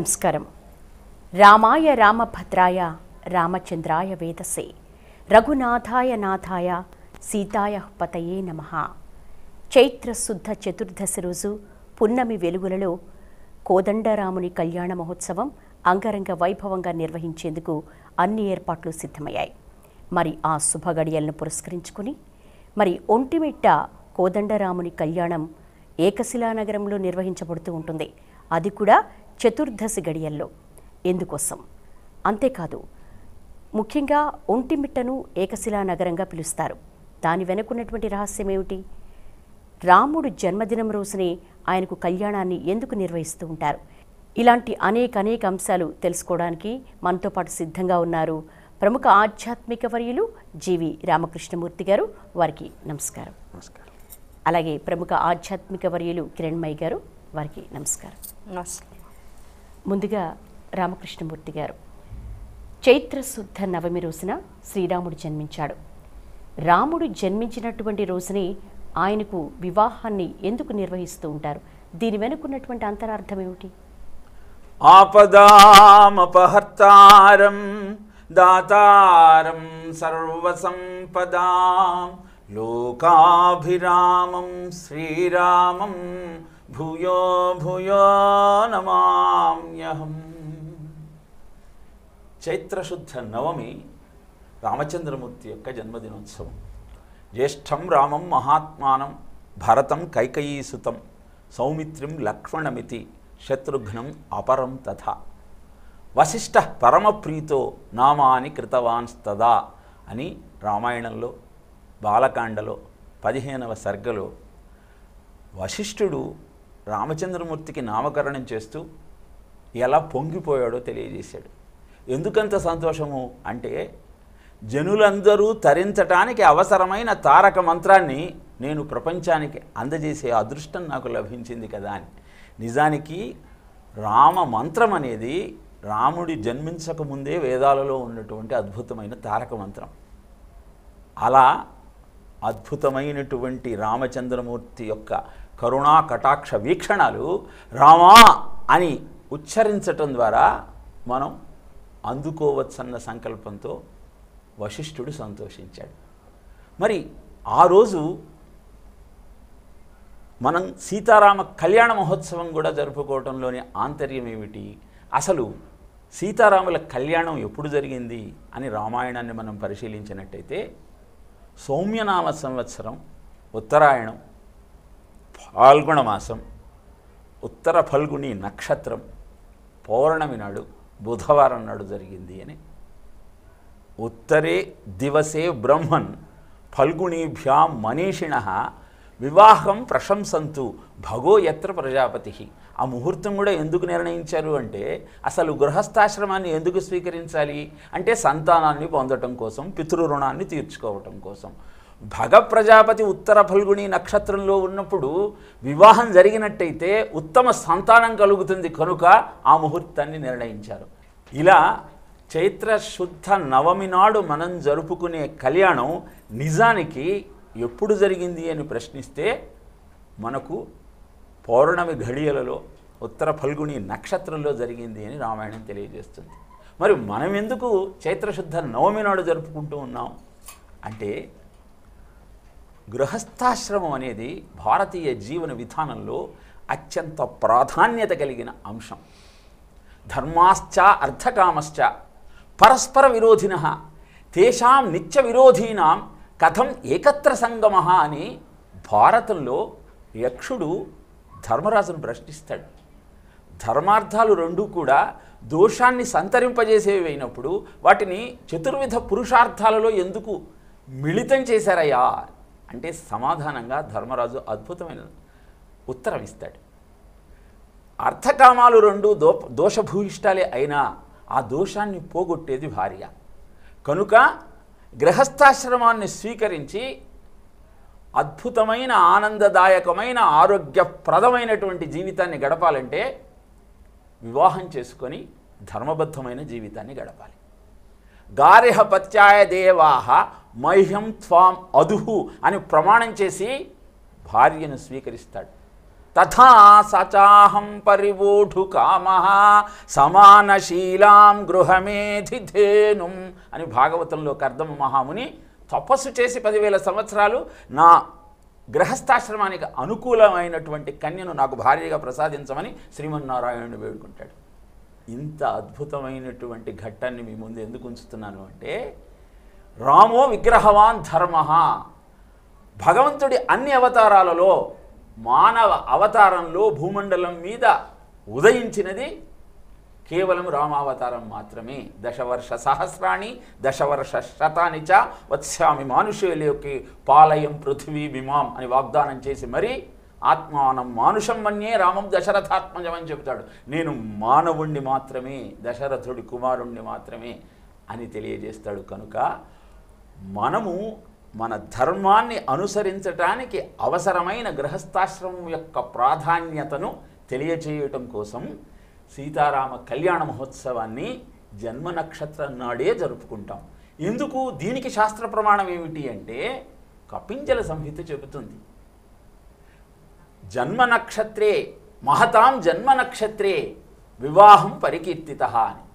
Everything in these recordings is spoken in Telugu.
నమస్కారం. రామాయ రామభద్రాయ రామచంద్రాయ వేదసే రఘునాథాయ నాథాయ సీతాయ పతయే నమః. చైత్ర శుద్ధ చతుర్దశి రోజు పున్నమి వెలుగులలో కోదండరాముని కళ్యాణ మహోత్సవం అంగరంగ వైభవంగా నిర్వహించేందుకు అన్ని ఏర్పాట్లు సిద్ధమయ్యాయి. మరి ఆ శుభగడియలను పురస్కరించుకుని ఒంటిమిట్ట కోదండరాముని కళ్యాణం ఏకశిలానగరంలో నిర్వహించబడుతూ ఉంటుంది. అది కూడా చతుర్దశి గడియల్లో. ఎందుకోసం? అంతేకాదు, ముఖ్యంగా ఒంటిమిట్టను ఏకశిలానగరంగా పిలుస్తారు. దాని వెనుకున్నటువంటి రహస్యం ఏమిటి? రాముడు జన్మదినం రోజునే ఆయనకు కళ్యాణాన్ని ఎందుకు నిర్వహిస్తూ ఉంటారు? ఇలాంటి అనేక అంశాలు తెలుసుకోవడానికి మనతో పాటు సిద్ధంగా ఉన్నారు ప్రముఖ ఆధ్యాత్మిక వర్యులు జీవి రామకృష్ణమూర్తి గారు. వారికి నమస్కారం. అలాగే ప్రముఖ ఆధ్యాత్మిక వర్యులు కిరణ్మయి గారు, వారికి నమస్కారం. ముందుగా రామకృష్ణమూర్తి గారు, చైత్ర శుద్ధ నవమి రోజున శ్రీరాముడు జన్మించాడు. రాముడు జన్మించినటువంటి రోజునే ఆయనకు వివాహాన్ని ఎందుకు నిర్వహిస్తూ ఉంటారు? దీని వెనుకున్నటువంటి అంతరార్థం ఏమిటి? ఆపదామపహర్తారం దాతారం సర్వసంపదాం లోకాభిరామం శ్రీరామం భూయో భూయో నమామ్యహం. చైత్రశుద్ధ నవమి రామచంద్రమూర్తి యొక్క జన్మదినోత్సవం. జ్యేష్ఠం రామం మహాత్మానం భరతం కైకయీసుతం సౌమిత్రిం లక్ష్మణమితి శత్రుఘ్నం అపరం తథా వశిష్ఠ పరమప్రీతో నామాని కృతవాన్స్తదా అని రామాయణంలో బాలకాండలో 15వ సర్గలో వశిష్ఠుడు రామచంద్రమూర్తికి నామకరణం చేస్తూ ఎలా పొంగిపోయాడో తెలియజేశాడు. ఎందుకంత సంతోషము అంటే, జనులందరూ తరించటానికి అవసరమైన తారక మంత్రాన్ని నేను ప్రపంచానికి అందజేసే అదృష్టం నాకు లభించింది కదా అని. నిజానికి రామ మంత్రం అనేది రాముడి జన్మించకముందే వేదాలలో ఉన్నటువంటి అద్భుతమైన తారక మంత్రం. అలా అద్భుతమైనటువంటి రామచంద్రమూర్తి యొక్క కరుణా కటాక్ష వీక్షణాలు రామా అని ఉచ్చరించటం ద్వారా మనం అందుకోవచ్చన్న సంకల్పంతో వశిష్ఠుడు సంతోషించాడు. మరి ఆ రోజు మనం సీతారామ కళ్యాణ మహోత్సవం కూడా జరుపుకోవడంలోని ఆంతర్యం ఏమిటి? అసలు సీతారాముల కళ్యాణం ఎప్పుడు జరిగింది అని రామాయణాన్ని మనం పరిశీలించినట్టయితే, సౌమ్యనామ సంవత్సరం ఉత్తరాయణం ఫాల్గుణ మాసం ఉత్తర ఫల్గుని నక్షత్రం పౌర్ణమి నాడు బుధవారం నాడు జరిగింది అని. ఉత్తరే దివసే బ్రహ్మన్ ఫల్గుణీభ్యాం మనీషిణః వివాహం ప్రశంసంతు భగో యత్ర ప్రజాపతి. ఆ ముహూర్తం కూడా ఎందుకు నిర్ణయించారు అంటే, అసలు గృహస్థాశ్రమాన్ని ఎందుకు స్వీకరించాలి అంటే సంతానాన్ని పొందటం కోసం, పితృరుణాన్ని తీర్చుకోవటం కోసం. భగ ప్రజాపతి ఉత్తర ఫల్గుని నక్షత్రంలో ఉన్నప్పుడు వివాహం జరిగినట్టయితే ఉత్తమ సంతానం కలుగుతుంది కనుక ఆ ముహూర్తాన్ని నిర్ణయించారు. ఇలా చైత్ర శుద్ధ నవమి నాడు మనం జరుపుకునే కళ్యాణం నిజానికి ఎప్పుడు జరిగింది అని ప్రశ్నిస్తే, మనకు పౌర్ణమి ఘడియలలో ఉత్తర ఫల్గుని నక్షత్రంలో జరిగింది అని రామాయణం తెలియజేస్తుంది. మరి మనం ఎందుకు చైత్రశుద్ధ నవమి నాడు జరుపుకుంటూ ఉన్నాం అంటే, గృహస్థాశ్రమం అనేది భారతీయ జీవన విధానంలో అత్యంత ప్రాధాన్యత కలిగిన అంశం. ధర్మాశ్చ అర్థకామశ్చ పరస్పర విరోధినః తేషాం నిత్య విరోధీనాం కథం ఏకత్ర సంగమః అని భారతంలో యక్షుడు ధర్మరాజును ప్రశ్నిస్తాడు. ధర్మార్థాలు రెండూ కూడా దోషాన్ని సంతరింపజేసేవి అయినప్పుడు వాటిని చతుర్విధ పురుషార్థాలలో ఎందుకు మిళితం చేశారయ్యా అంటే, సమాధానంగా ధర్మరాజు అద్భుతమైన ఉత్తరం ఇస్తాడు. అర్థకామాలు రెండు దోషభూయిష్టాలే అయినా ఆ దోషాన్ని పోగొట్టేది భార్య కనుక గృహస్థాశ్రమాన్ని స్వీకరించి అద్భుతమైన ఆనందదాయకమైన ఆరోగ్యప్రదమైనటువంటి జీవితాన్ని గడపాలంటే వివాహం చేసుకొని ధర్మబద్ధమైన జీవితాన్ని గడపాలి. గారిహ పత్యాయ దేవాహ మహ్యం త్వాం అదుహు అని ప్రమాణం చేసి భార్యను స్వీకరిస్తాడు. తథా సచాహం పరివోఢు కామః సమానశీలాం గృహమేధిధేనుం అని భాగవతంలో కర్దమ మహాముని తపస్సు చేసి 10,000 సంవత్సరాలు నా గృహస్థాశ్రమానికి అనుకూలమైనటువంటి కన్యను నాకు భార్యగా ప్రసాదించమని శ్రీమన్నారాయణుడు వేడుకుంటాడు. ఇంత అద్భుతమైనటువంటి ఘట్టాన్ని మీ ముందు ఎందుకు ఉంచుతున్నాను అంటే, రామో విగ్రహవాన్ ధర్మ. భగవంతుడి అన్ని అవతారాలలో మానవ అవతారంలో భూమండలం మీద ఉదయించినది కేవలం రామావతారం మాత్రమే. 10 వర్ష సహస్రాణి 10 వర్ష శతాని చ వత్స్యామి మానుషేలోకి పాలయం పృథివీ విమాం అని వాగ్దానం చేసి మరి ఆత్మానం మానుషం మన్యే రామం దశరథాత్మజం అని చెబుతాడు. నేను మానవుణ్ణి మాత్రమే, దశరథుడి కుమారుణ్ణి మాత్రమే అని తెలియజేస్తాడు. కనుక మనము మన ధర్మాన్ని అనుసరించటానికి అవసరమైన గృహస్థాశ్రమం యొక్క ప్రాధాన్యతను తెలియచేయటం కోసం సీతారామ కళ్యాణ మహోత్సవాన్ని జన్మ నక్షత్రం నాడే జరుపుకుంటాం. ఎందుకు? దీనికి శాస్త్ర ప్రమాణం ఏమిటి అంటే, కపింజల సంహిత చెబుతుంది, జన్మ నక్షత్రే మహతాం జన్మ నక్షత్రే వివాహం పరికీర్తితః అని.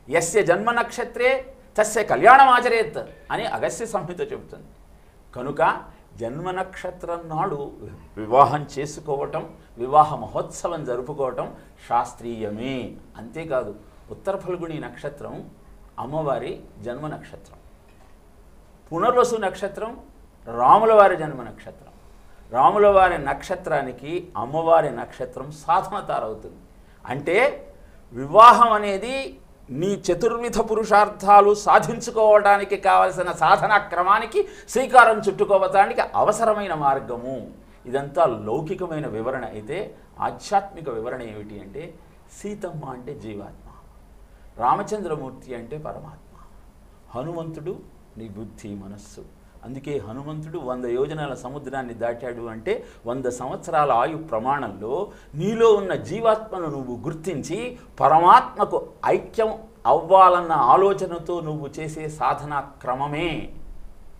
యస్య జన్మ నక్షత్రే తస్య కళ్యాణమాచరేత్ అని అగస్త్య సంహిత చెబుతుంది. కనుక జన్మ నక్షత్రం నాడు వివాహం చేసుకోవటం, వివాహ మహోత్సవం జరుపుకోవటం శాస్త్రీయమే. అంతేకాదు, ఉత్తర ఫల్గుణి నక్షత్రం అమ్మవారి జన్మ నక్షత్రం, పునర్వసు నక్షత్రం రాముల వారి జన్మ నక్షత్రం. రాముల వారి నక్షత్రానికి అమ్మవారి నక్షత్రం సాధనతారవుతుంది. అంటే వివాహం అనేది నీ చతుర్విధ పురుషార్థాలు సాధించుకోవడానికి కావలసిన సాధనా క్రమానికి శ్రీకారం చుట్టుకోవటానికి అవసరమైన మార్గము. ఇదంతా లౌకికమైన వివరణ అయితే, ఆధ్యాత్మిక వివరణ ఏమిటి అంటే, సీతమ్మ అంటే జీవాత్మ, రామచంద్రమూర్తి అంటే పరమాత్మ, హనుమంతుడు నీ బుద్ధి మనస్సు. అందుకే హనుమంతుడు 100 యోజనాల సముద్రాన్ని దాటాడు అంటే 100 సంవత్సరాల ఆయు ప్రమాణంలో నీలో ఉన్న జీవాత్మను నువ్వు గుర్తించి పరమాత్మకు ఐక్యం అవ్వాలన్న ఆలోచనతో నువ్వు చేసే సాధనా క్రమమే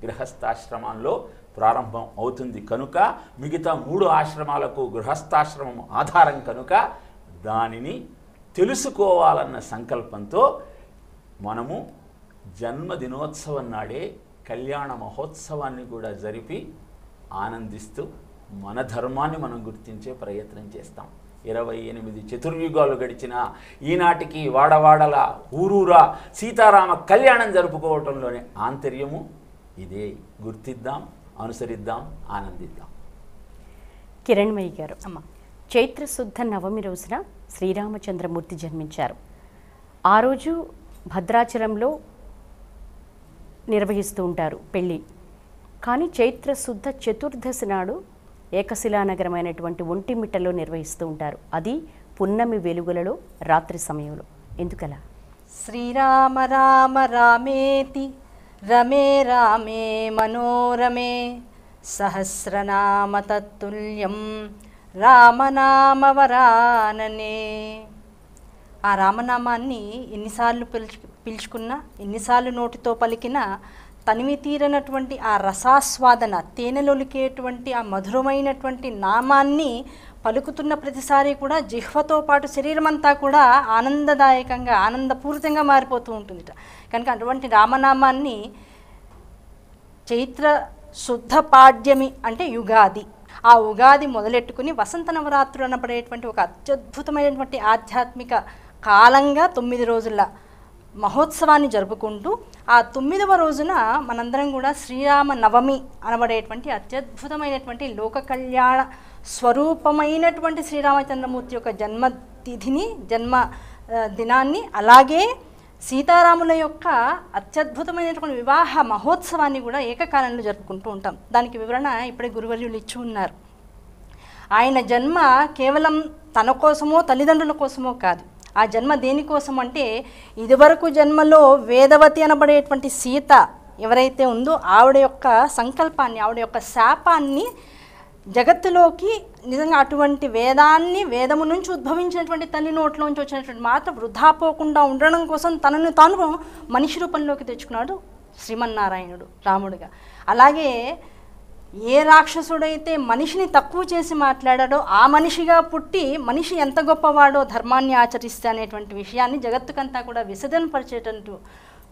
గృహస్థాశ్రమంలో ప్రారంభం అవుతుంది. కనుక మిగతా 3 ఆశ్రమాలకు గృహస్థాశ్రమం ఆధారం కనుక దానిని తెలుసుకోవాలన్న సంకల్పంతో మనము జన్మదినోత్సవం నాడే కళ్యాణ మహోత్సవాన్ని కూడా జరిపి ఆనందిస్తూ మన ధర్మాన్ని మనం గుర్తించే ప్రయత్నం చేస్తాం. 28 చతుర్యుగాలు గడిచిన ఈనాటికి వాడవాడల ఊరూరా సీతారామ కళ్యాణం జరుపుకోవటంలోని ఆంతర్యము ఇదే. గుర్తిద్దాం, అనుసరిద్దాం, ఆనందిద్దాం. కిరణ్మయి గారు, చైత్ర శుద్ధ నవమి రోజున శ్రీరామచంద్రమూర్తి జన్మించారు. ఆ రోజు భద్రాచలంలో నిర్వహిస్తూ ఉంటారు పెళ్ళి. కానీ చైత్ర శుద్ధ చతుర్దశి నాడు ఏకశిలానగరమైనటువంటి ఒంటిమిట్టలో నిర్వహిస్తూ ఉంటారు. అది పున్నమి వెలుగులలో రాత్రి సమయంలో. ఎందుకలా? శ్రీరామ రామ రామేతి రమే రామే మనోరమే సహస్రనామ తత్తుల్యం రామనామవరాననే. ఆ రామనామాన్ని ఎన్నిసార్లు పిలుచుకున్నా, ఎన్నిసార్లు నోటితో పలికినా తనివి తీరనటువంటి ఆ రసాస్వాదన, తేనెలొలికేటువంటి ఆ మధురమైనటువంటి నామాన్ని పలుకుతున్న ప్రతిసారి కూడా జిహ్వతో పాటు శరీరం అంతా కూడా ఆనందదాయకంగా, ఆనందపూరితంగా మారిపోతూ ఉంటుంది. కనుక అటువంటి రామనామాన్ని చైత్ర శుద్ధ పాడ్యమి అంటే యుగాది, ఆ ఉగాది మొదలెట్టుకుని వసంత నవరాత్రులు అనబడేటువంటి ఒక అత్యద్భుతమైనటువంటి ఆధ్యాత్మిక కాలంగా 9 రోజుల మహోత్సవాన్ని జరుపుకుంటూ ఆ 9వ రోజున మనందరం కూడా శ్రీరామ నవమి అనబడేటువంటి అత్యద్భుతమైనటువంటి లోక కళ్యాణ స్వరూపమైనటువంటి శ్రీరామచంద్రమూర్తి యొక్క జన్మతిథిని, జన్మ దినాన్ని, అలాగే సీతారాముల యొక్క అత్యద్భుతమైనటువంటి వివాహ మహోత్సవాన్ని కూడా ఏకకాలంలో జరుపుకుంటూ ఉంటాం. దానికి వివరణ ఇప్పుడే గురువర్యులు ఇచ్చి ఉన్నారు. ఆయన జన్మ కేవలం తన కోసమో తల్లిదండ్రుల కోసమో కాదు. ఆ జన్మ దేనికోసం అంటే, ఇదివరకు జన్మలో వేదవతి అనబడేటువంటి సీత ఎవరైతే ఉందో ఆవిడ యొక్క సంకల్పాన్ని, ఆవిడ యొక్క శాపాన్ని జగత్తులోకి నిజంగా అటువంటి వేదాన్ని, వేదము నుంచి ఉద్భవించినటువంటి తల్లి నోట్లోంచి వచ్చినటువంటి మాట వృధా పోకుండా ఉండడం కోసం తనను తాను మనిషి రూపంలోకి తెచ్చుకున్నాడు శ్రీమన్నారాయణుడు రాముడిగా. అలాగే ఏ రాక్షసుడైతే మనిషిని తక్కువ చేసి మాట్లాడాడో ఆ మనిషిగా పుట్టి మనిషి ఎంత గొప్పవాడో ధర్మాన్ని ఆచరిస్తే అనేటువంటి విషయాన్ని జగత్తుకంతా కూడా విసర్జనపరిచేటట్టు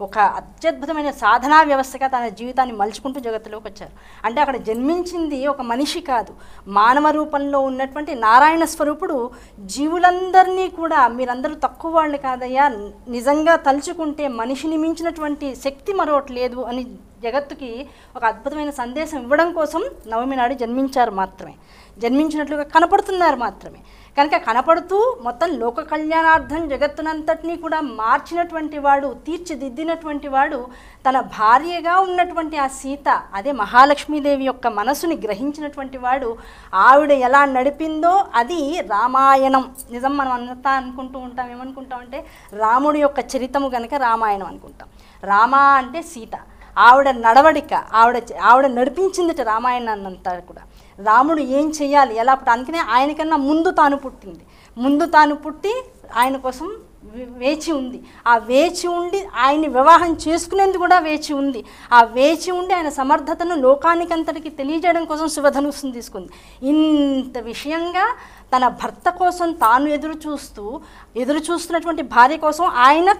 ఒక అత్యద్భుతమైన సాధనా వ్యవస్థగా తన జీవితాన్ని మలుచుకుంటూ జగత్తులోకి వచ్చారు. అంటే అక్కడ జన్మించింది ఒక మనిషి కాదు, మానవ రూపంలో ఉన్నటువంటి నారాయణ స్వరూపుడు జీవులందరినీ కూడా మీరందరూ తక్కువ వాళ్ళు కాదయ్యా, నిజంగా తలుచుకుంటే మనిషిని మించినటువంటి శక్తి మరొకటి లేదు అని జగత్తుకి ఒక అద్భుతమైన సందేశం ఇవ్వడం కోసం నవమి నాడు జన్మించారు మాత్రమే, జన్మించినట్లుగా కనపడుతున్నారు మాత్రమే. కనుక కనపడుతూ మొత్తం లోక కళ్యాణార్థం జగత్తునంతటినీ కూడా మార్చినటువంటి వాడు, తీర్చిదిద్దినటువంటి వాడు, తన భార్యగా ఉన్నటువంటి ఆ సీత, అదే మహాలక్ష్మీదేవి యొక్క మనసుని గ్రహించినటువంటి వాడు, ఆవిడ ఎలా నడిపిందో అది రామాయణం. నిజం మనం అంతా అనుకుంటూ ఉంటాం, ఏమనుకుంటామంటే రాముడి యొక్క చరితము కనుక రామాయణం అనుకుంటాం. రామ అంటే సీత, ఆవిడ నడవడిక, ఆవిడ నడిపించిందిట రామాయణాన్నంతా కూడా. రాముడు ఏం చెయ్యాలి, ఎలా పుట్ట, అందుకనే ఆయనకన్నా ముందు తాను పుట్టింది, ముందు తాను పుట్టి ఆయన కోసం వేచి ఉంది. ఆ వేచి ఉండి ఆయన్ని వివాహం చేసుకునేందుకు కూడా వేచి ఉంది. ఆ వేచి ఉండి ఆయన సమర్థతను లోకానికంతటికి తెలియజేయడం కోసం శివధనుస్సును తీసుకుంది. ఇంత విషయంగా తన భర్త కోసం తాను ఎదురు చూస్తున్నటువంటి భార్య కోసం ఆయన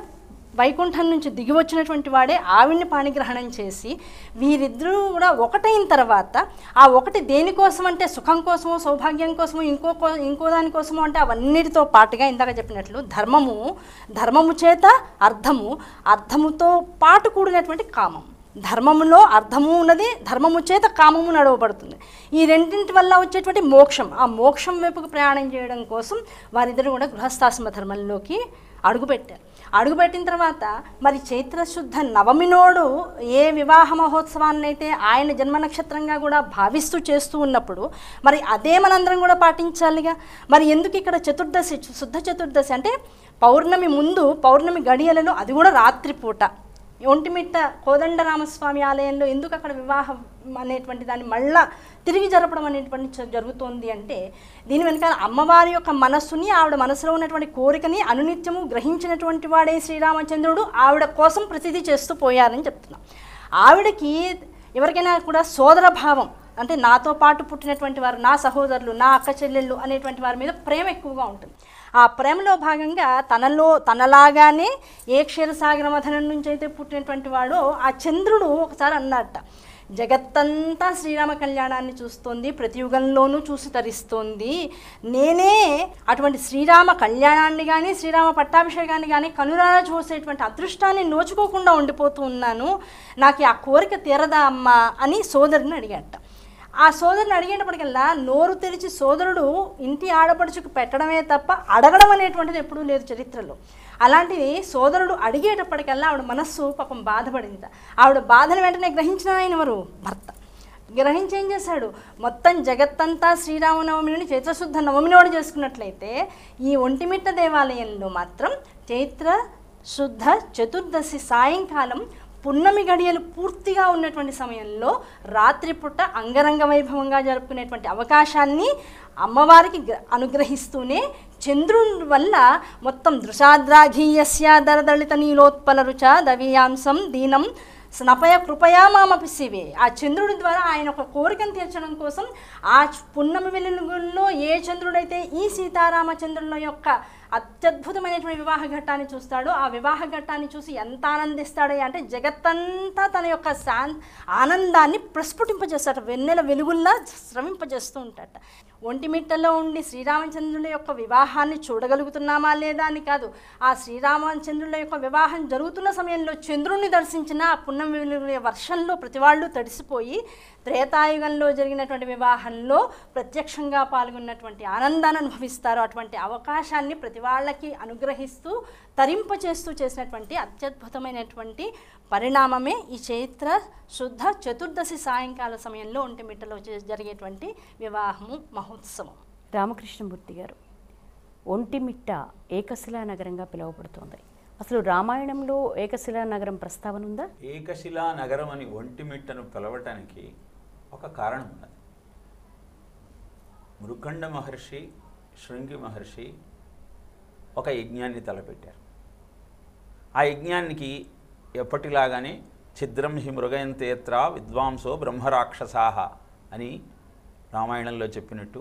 వైకుంఠం నుంచి దిగి వచ్చినటువంటి వాడే ఆవిడ్ని పాణిగ్రహణం చేసి వీరిద్దరూ కూడా ఒకటైన తర్వాత, ఆ ఒకటి దేనికోసం అంటే సుఖం కోసమో సౌభాగ్యం కోసమో ఇంకో దానికోసమో అంటే అవన్నిటితో పాటుగా ఇందాక చెప్పినట్లు ధర్మము చేత అర్థముతో పాటు కూడినటువంటి కామం. ధర్మములో అర్థము ఉన్నది, ధర్మము చేత కామము నడవబడుతుంది. ఈ రెండింటి వల్ల వచ్చేటువంటి మోక్షం, ఆ మోక్షం వైపుకు ప్రయాణం చేయడం కోసం వారిద్దరూ కూడా గృహస్థాశ్రమ ధర్మంలోకి అడుగుపెట్టిన తర్వాత మరి చైత్రశుద్ధ నవమినోడు ఏ వివాహ మహోత్సవాన్ని అయితే ఆయన జన్మ నక్షత్రంగా కూడా భావిస్తూ చేస్తూ ఉన్నప్పుడు మరి అదే మనందరం కూడా పాటించాలిగా. మరి ఎందుకు ఇక్కడ శుద్ధ చతుర్దశి అంటే పౌర్ణమి ముందు, పౌర్ణమి గడియలలో, అది కూడా రాత్రిపూట ఒంటిమిట్ట కోదండరామస్వామి ఆలయంలో ఎందుకు అక్కడ వివాహం అనేటువంటి దాన్ని మళ్ళా తిరిగి జరపడం అనేటువంటి జరుగుతోంది అంటే దీని వెనకాల అమ్మవారి యొక్క మనస్సుని, ఆవిడ మనసులో ఉన్నటువంటి కోరికని అనునిత్యము గ్రహించినటువంటి వాడే శ్రీరామచంద్రుడు ఆవిడ కోసం ప్రతిదీ చేస్తూ పోయారని చెప్తున్నాం. ఆవిడకి ఎవరికైనా కూడా సోదర భావం అంటే నాతో పాటు పుట్టినటువంటి వారు, నా సహోదరులు, నా అక్క చెల్లెళ్ళు అనేటువంటి వారి మీద ప్రేమ ఎక్కువగా ఉంటుంది. ఆ ప్రేమలో భాగంగా తనలాగానే ఏ క్షీరసాగర మథనం నుంచి అయితే పుట్టినటువంటి వాడో ఆ చంద్రుడు ఒకసారి అన్నట్ట, జగత్తంతా శ్రీరామ కళ్యాణాన్ని చూస్తోంది, ప్రతి యుగంలోనూ చూసి తరిస్తోంది, నేనే అటువంటి శ్రీరామ కళ్యాణాన్ని కానీ శ్రీరామ పట్టాభిషేకాన్ని కానీ కనురారా చూసేటువంటి అదృష్టాన్ని నోచుకోకుండా ఉండిపోతూ ఉన్నాను, నాకు ఆ కోరిక తీరదా అమ్మా అని సోదరుని అడిగాట. ఆ సోదరుని అడిగేటప్పటికల్లా నోరు తెరిచి సోదరుడు ఇంటి ఆడపడుచుకు పెట్టడమే తప్ప అడగడం అనేటువంటిది ఎప్పుడూ లేదు చరిత్రలో. అలాంటిది సోదరుడు అడిగేటప్పటికల్లా ఆవిడ మనస్సు పాపం బాధపడింది. ఆవిడ బాధను వెంటనే గ్రహించిన ఆయన ఎవరు? భర్త. గ్రహించి ఏం చేశాడు, మొత్తం జగత్తంతా శ్రీరామనవమిని చైత్రశుద్ధ నవమినోడు చేసుకున్నట్లయితే ఈ ఒంటిమిట్ట దేవాలయంలో మాత్రం చైత్ర శుద్ధ చతుర్దశి సాయంకాలం పున్నమి గడియలు పూర్తిగా ఉన్నటువంటి సమయంలో రాత్రిపూట అంగరంగ వైభవంగా జరుపుకునేటువంటి అవకాశాన్ని అమ్మవారికి అనుగ్రహిస్తూనే చంద్రుని వల్ల మొత్తం దృశాద్రాఘీయస్య దరదళిత నీలోత్పల రుచ దవీయాంశం దీనం స్నపయ కృపయా మామపి శివే. ఆ చంద్రుడి ద్వారా ఆయన ఒక కోరికను తీర్చడం కోసం ఆ పున్నమి వెలుగుల్లో ఏ చంద్రుడైతే ఈ సీతారామచంద్రుల యొక్క అత్యద్భుతమైనటువంటి వివాహ ఘట్టాన్ని చూస్తాడో ఆ వివాహ ఘట్టాన్ని చూసి ఎంత ఆనందిస్తాడో అంటే జగత్తంతా తన యొక్క ఆనందాన్ని ప్రస్ఫుటింపజేస్తాడు, వెన్నెల వెలుగుల్లా స్రవింపజేస్తూ ఉంటాడట. ఒంటిమిట్టలో ఉండి శ్రీరామచంద్రుల యొక్క వివాహాన్ని చూడగలుగుతున్నామా లేదా అని కాదు, ఆ శ్రీరామచంద్రుల యొక్క వివాహం జరుగుతున్న సమయంలో చంద్రుణ్ణి దర్శించిన ఆ పున్నమి వెలుగుల వర్షంలో ప్రతి వాళ్ళు తడిసిపోయి త్రేతాయుగంలో జరిగినటువంటి వివాహంలో ప్రత్యక్షంగా పాల్గొన్నటువంటి ఆనందాన్ని అనుభవిస్తారు. అటువంటి అవకాశాన్ని ప్రతి వాళ్ళకి అనుగ్రహిస్తూ తరింపచేస్తూ చేసినటువంటి అత్యద్భుతమైనటువంటి పరిణామమే ఈ చైత్ర శుద్ధ చతుర్దశి సాయంకాల సమయంలో ఒంటిమిట్టలో జరిగేటువంటి వివాహము మహోత్సవం. రామకృష్ణమూర్తి గారు, ఒంటిమిట్ట ఏకశిలా నగరంగా పిలువబడుతోంది. అసలు రామాయణంలో ఏకశిలా నగరం ప్రస్తావన ఉందా? ఏకశిలా నగరం అని ఒంటిమిట్టను పిలవటానికి ఒక కారణం ఉన్నది. మృకండ మహర్షి, శృంగి మహర్షి ఒక యజ్ఞాన్ని తలపెట్టారు. ఆ యజ్ఞానికి ఎప్పటిలాగానే ఛిద్రం హి మృగయంతేత్ర విద్వాంసో బ్రహ్మరాక్షసాహ అని రామాయణంలో చెప్పినట్టు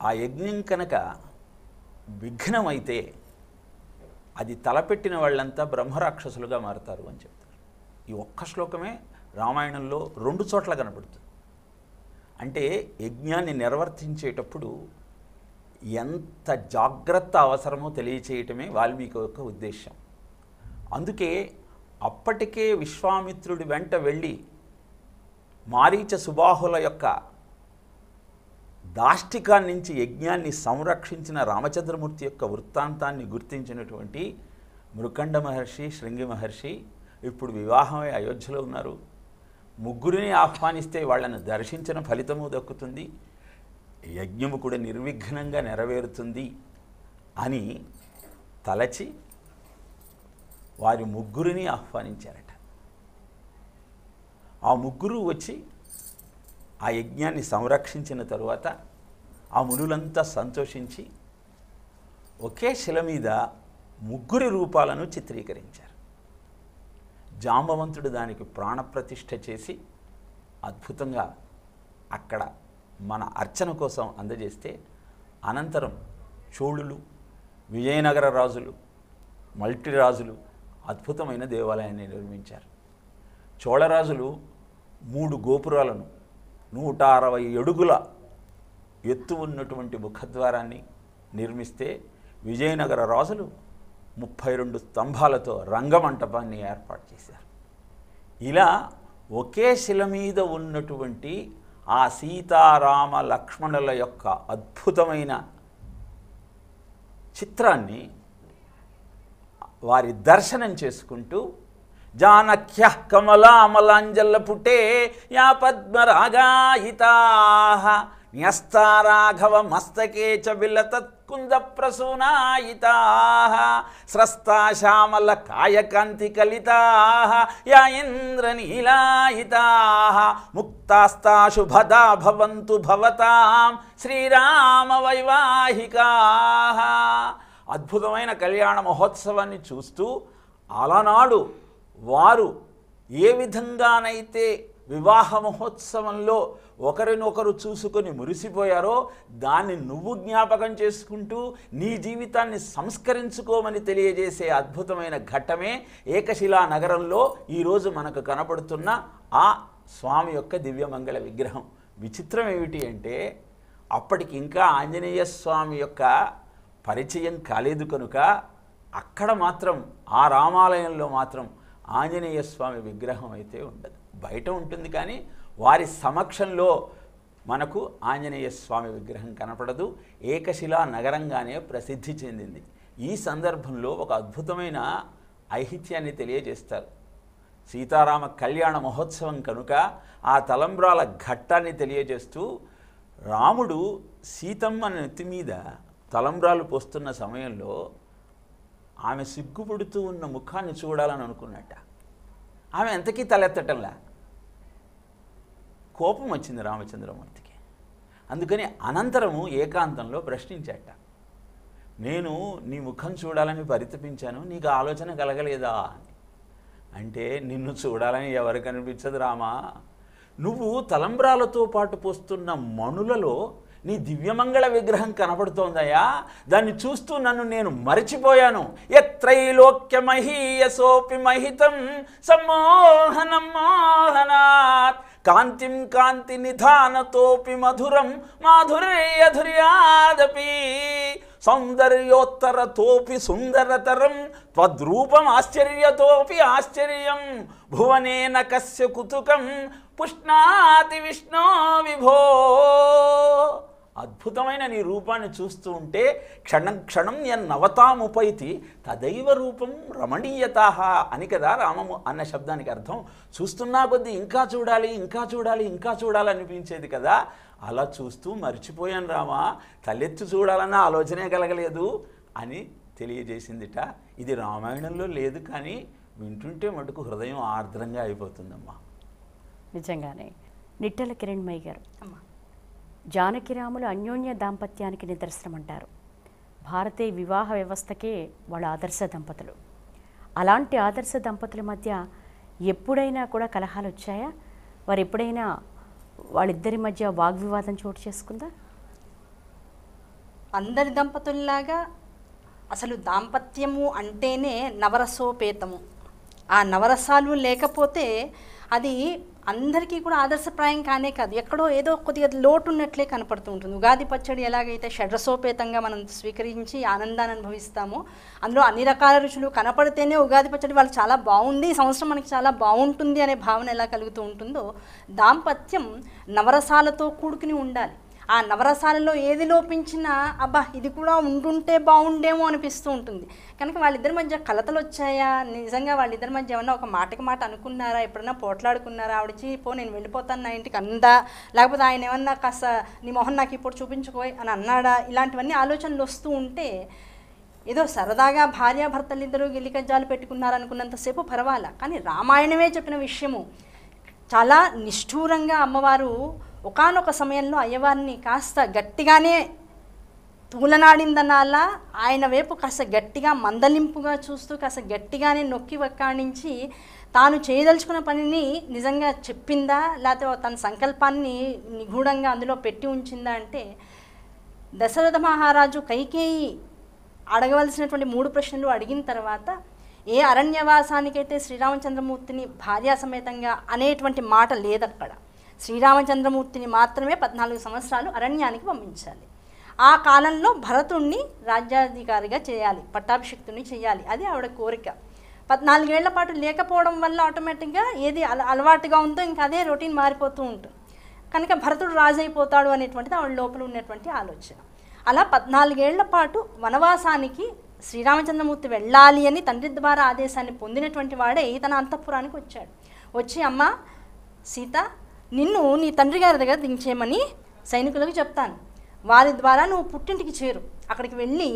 ఆ యజ్ఞం కనుక విఘ్నమైతే అది తలపెట్టిన వాళ్ళంతా బ్రహ్మరాక్షసులుగా మారతారు అని చెప్తారు. ఈ ఒక్క శ్లోకమే రామాయణంలో 2 చోట్ల కనపడుతుంది. అంటే యజ్ఞాన్ని నిర్వర్తించేటప్పుడు ఎంత జాగ్రత్త అవసరమో తెలియచేయటమే వాల్మీకి యొక్క ఉద్దేశం. అందుకే అప్పటికే విశ్వామిత్రుడి వెంట వెళ్ళి మారీచ సుబాహుల యొక్క దాష్టికాన్ని నుంచి యజ్ఞాన్ని సంరక్షించిన రామచంద్రమూర్తి యొక్క వృత్తాంతాన్ని గుర్తించినటువంటి మృకండ మహర్షి, శృంగి మహర్షి ఇప్పుడు వివాహమై అయోధ్యలో ఉన్నారు. ముగ్గురిని ఆహ్వానిస్తే వాళ్ళను దర్శించిన ఫలితము దక్కుతుంది, యజ్ఞము కూడా నిర్విఘ్నంగా నెరవేరుతుంది అని తలచి వారి ముగ్గురిని ఆహ్వానించారట. ఆ ముగ్గురు వచ్చి ఆ యజ్ఞాన్ని సంరక్షించిన తరువాత ఆ మునులంతా సంతోషించి ఒకే శిల మీద ముగ్గురి రూపాలను చిత్రీకరించారు. జాంబవంతుడు దానికి ప్రాణప్రతిష్ఠ చేసి అద్భుతంగా అక్కడ మన అర్చన కోసం అందజేస్తే, అనంతరం చోళులు, విజయనగర రాజులు, మల్టి రాజులు అద్భుతమైన దేవాలయాన్ని నిర్మించారు. చోళరాజులు 3 గోపురాలను 160 అడుగుల ఎత్తు ఉన్నటువంటి ముఖద్వారాన్ని నిర్మిస్తే, విజయనగర రాజులు 32 స్తంభాలతో రంగమంటపాన్ని ఏర్పాటు చేశారు. ఇలా ఒకే శిల మీద ఉన్నటువంటి ఆ సీతారామ లక్ష్మణుల యొక్క అద్భుతమైన చిత్రాన్ని వారి దర్శనం చేసుకుంటూ జానక్య కమలామలాంజల పుటే యా పద్మరాగాయితా న్యస్తారాఘవ మస్తకే చ విలతత్కుంద ప్రసూనాయితా స్రస్తా శ్యామల కాయకాంతి కలితా యా ఇంద్రనీలాయితా ముక్తాస్తా శుభదా భవంతు భవతాం శ్రీరామ వైవాహికా. అద్భుతమైన కళ్యాణ మహోత్సవాన్ని చూస్తూ అలనాడు వారు ఏ విధంగానైతే వివాహ మహోత్సవంలో ఒకరినొకరు చూసుకొని మురిసిపోయారో దాన్ని నువ్వు జ్ఞాపకం చేసుకుంటూ నీ జీవితాన్ని సంస్కరించుకోమని తెలియజేసే అద్భుతమైన ఘట్టమే ఏకశిలా నగరంలో ఈరోజు మనకు కనపడుతున్న ఆ స్వామి యొక్క దివ్యమంగళ విగ్రహం. విచిత్రం ఏమిటి అంటే అప్పటికి ఇంకా ఆంజనేయ స్వామి యొక్క పరిచయం కాలేదు కనుక అక్కడ మాత్రం ఆ రామాలయంలో మాత్రం ఆంజనేయ స్వామి విగ్రహం అయితే ఉండదు, బయట ఉంటుంది. కానీ వారి సమక్షంలో మనకు ఆంజనేయ స్వామి విగ్రహం కనపడదు. ఏకశిలా నగరంగానే ప్రసిద్ధి చెందింది. ఈ సందర్భంలో ఒక అద్భుతమైన ఐహిత్యాన్ని తెలియజేస్తారు. సీతారామ కళ్యాణ మహోత్సవం కనుక ఆ తలంబ్రాల ఘట్టాన్ని తెలియజేస్తూ రాముడు సీతమ్మ నెత్తి మీద తలంబ్రాలు పోస్తున్న సమయంలో ఆమె సిగ్గుపడుతూ ఉన్న ముఖాన్ని చూడాలని అనుకున్నట్ట. ఆమె ఎంతకీ తలెత్తటంలా. కోపం వచ్చింది రామచంద్రమూర్తికి. అందుకని అనంతరము ఏకాంతంలో ప్రశ్నించాట, నేను నీ ముఖం చూడాలని పరితపించాను, నీకు ఆలోచన కలగలేదా అని. అంటే నిన్ను చూడాలని ఎవరికి అనిపించదు రామా, నువ్వు తలంబ్రాలతో పాటు పోస్తున్న మణులలో నీ దివ్యమంగళ విగ్రహం కనపడుతోందయ్యా, దాన్ని చూస్తూ నన్ను నేను మరిచిపోయాను. యత్రైలోక్యమహీయసోపి మహితం సమ్మోహనం మోహనాత్ కాంతిం కాంతి నిధానతోపి మధురం మాధుర్యధుర్యాదపి సౌందర్యోత్తరతోపి సుందరతరం త్వద్రూపం ఆశ్చర్యతోపి ఆశ్చర్యం భువనేన కస్య కుతుకం పుష్ణాతి విష్ణో విభో. అద్భుతమైన నీ రూపాన్ని చూస్తూ ఉంటే క్షణం క్షణం యన్నవతాముపైతి తదైవ రూపం రమణీయతాః అని కదా రామము అన్న శబ్దానికి అర్థం. చూస్తున్నా కొద్దీ ఇంకా చూడాలి ఇంకా చూడాలి ఇంకా చూడాలనిపించేది కదా. అలా చూస్తూ మర్చిపోయాను రామా, తలెత్తి చూడాలన్న ఆలోచనే కలగలేదు అని తెలియజేసిందిట. ఇది రామాయణంలో లేదు, కానీ వింటుంటే మటుకు హృదయం ఆర్ద్రంగా అయిపోతుందమ్మా. నిజంగానే. నిట్టెల కిరణ్మయ్య గారు, జానకిరాములు అన్యోన్య దాంపత్యానికి నిదర్శనం అంటారు. భారతీయ వివాహ వ్యవస్థకే వాళ్ళ ఆదర్శ దంపతులు. అలాంటి ఆదర్శ దంపతుల మధ్య ఎప్పుడైనా కూడా కలహాలు వచ్చాయా? వారు ఎప్పుడైనా వాళ్ళిద్దరి మధ్య వాగ్వివాదం చోటు చేసుకుందా? అందరి దంపతుల్లాగా అసలు దాంపత్యము అంటేనే నవరసోపేతము. ఆ నవరసాలు లేకపోతే అది అందరికీ కూడా ఆదర్శప్రాయం కానే కాదు, ఎక్కడో ఏదో కొద్దిగా లోటు ఉన్నట్లే కనపడుతూ ఉంటుంది. ఉగాది పచ్చడి ఎలాగైతే షడ్రసోపేతంగా మనం స్వీకరించి ఆనందాన్ని అనుభవిస్తామో, అందులో అన్ని రకాల రుచులు కనపడితేనే ఉగాది పచ్చడి వాళ్ళు చాలా బాగుంది, ఈ సంవత్సరం మనకి చాలా బాగుంటుంది అనే భావన ఎలా కలుగుతూ ఉంటుందో, దాంపత్యం నవరసాలతో కూడుకుని ఉండాలి. ఆ నవరసాలలో ఏది లోపించినా అబ్బా ఇది కూడా ఉంటుంటే బాగుండేమో అనిపిస్తూ ఉంటుంది. కనుక వాళ్ళిద్దరి మధ్య కలతలు వచ్చాయా, నిజంగా వాళ్ళిద్దరి మధ్య ఏమన్నా ఒక మాటకి మాట అనుకున్నారా, ఎప్పుడన్నా పోట్లాడుకున్నారా, ఆవిడచి పో నేను వెళ్ళిపోతాను నా ఇంటికి అందా, లేకపోతే ఆయన ఏమన్నా కాస్త నీ మొహం నాకు ఇప్పుడు చూపించుకోయి అని అన్నాడా, ఇలాంటివన్నీ ఆలోచనలు వస్తూ ఉంటే ఏదో సరదాగా భార్యాభర్తలు ఇద్దరు గిల్లికజ్జాలు పెట్టుకున్నారనుకున్నంతసేపు పర్వాలా, కానీ రామాయణమే చెప్పిన విషయము చాలా నిష్ఠూరంగా అమ్మవారు ఒకానొక సమయంలో అయ్యవారిని కాస్త గట్టిగానే తూలనాడిందనాలా, ఆయన వైపు కాస్త గట్టిగా మందలింపుగా చూస్తూ కాస్త గట్టిగానే నొక్కి వక్కాణించి తాను చేయదలుచుకున్న పనిని నిజంగా చెప్పిందా, లేకపోతే తన సంకల్పాన్ని నిగూఢంగా అందులో పెట్టి ఉంచిందా అంటే, దశరథ మహారాజు కైకేయి అడగవలసినటువంటి 3 ప్రశ్నలు అడిగిన తర్వాత ఏ అరణ్యవాసానికైతే శ్రీరామచంద్రమూర్తిని భార్యా సమేతంగా అనేటువంటి మాట లేదక్కడ. శ్రీరామచంద్రమూర్తిని మాత్రమే 14 సంవత్సరాలు అరణ్యానికి పంపించాలి. ఆ కాలంలో భరతుణ్ణి రాజ్యాధికారిగా చేయాలి, పట్టాభిషిక్తుని చేయాలి, అది ఆవిడ కోరిక. 14 ఏళ్ల పాటు లేకపోవడం వల్ల ఆటోమేటిక్గా ఏది అలవాటుగా ఉందో ఇంకా అదే రొటీన్ మారిపోతూ ఉంటుంది. కనుక భరతుడు రాజు అయిపోతాడు అనేటువంటిది ఆవిడ లోపల ఉన్నటువంటి ఆలోచన. అలా 14 ఏళ్ల పాటు వనవాసానికి శ్రీరామచంద్రమూర్తి వెళ్ళాలి అని తండ్రి ద్వారా ఆదేశాన్ని పొందినటువంటి వాడే తన అంతఃపురానికి వచ్చాడు. వచ్చి అమ్మ సీత, నిన్ను నీ తండ్రి గారి దగ్గర దించేయమని సైనికులకు చెప్తాను, వారి ద్వారా నువ్వు పుట్టింటికి చేరు, అక్కడికి వెళ్ళి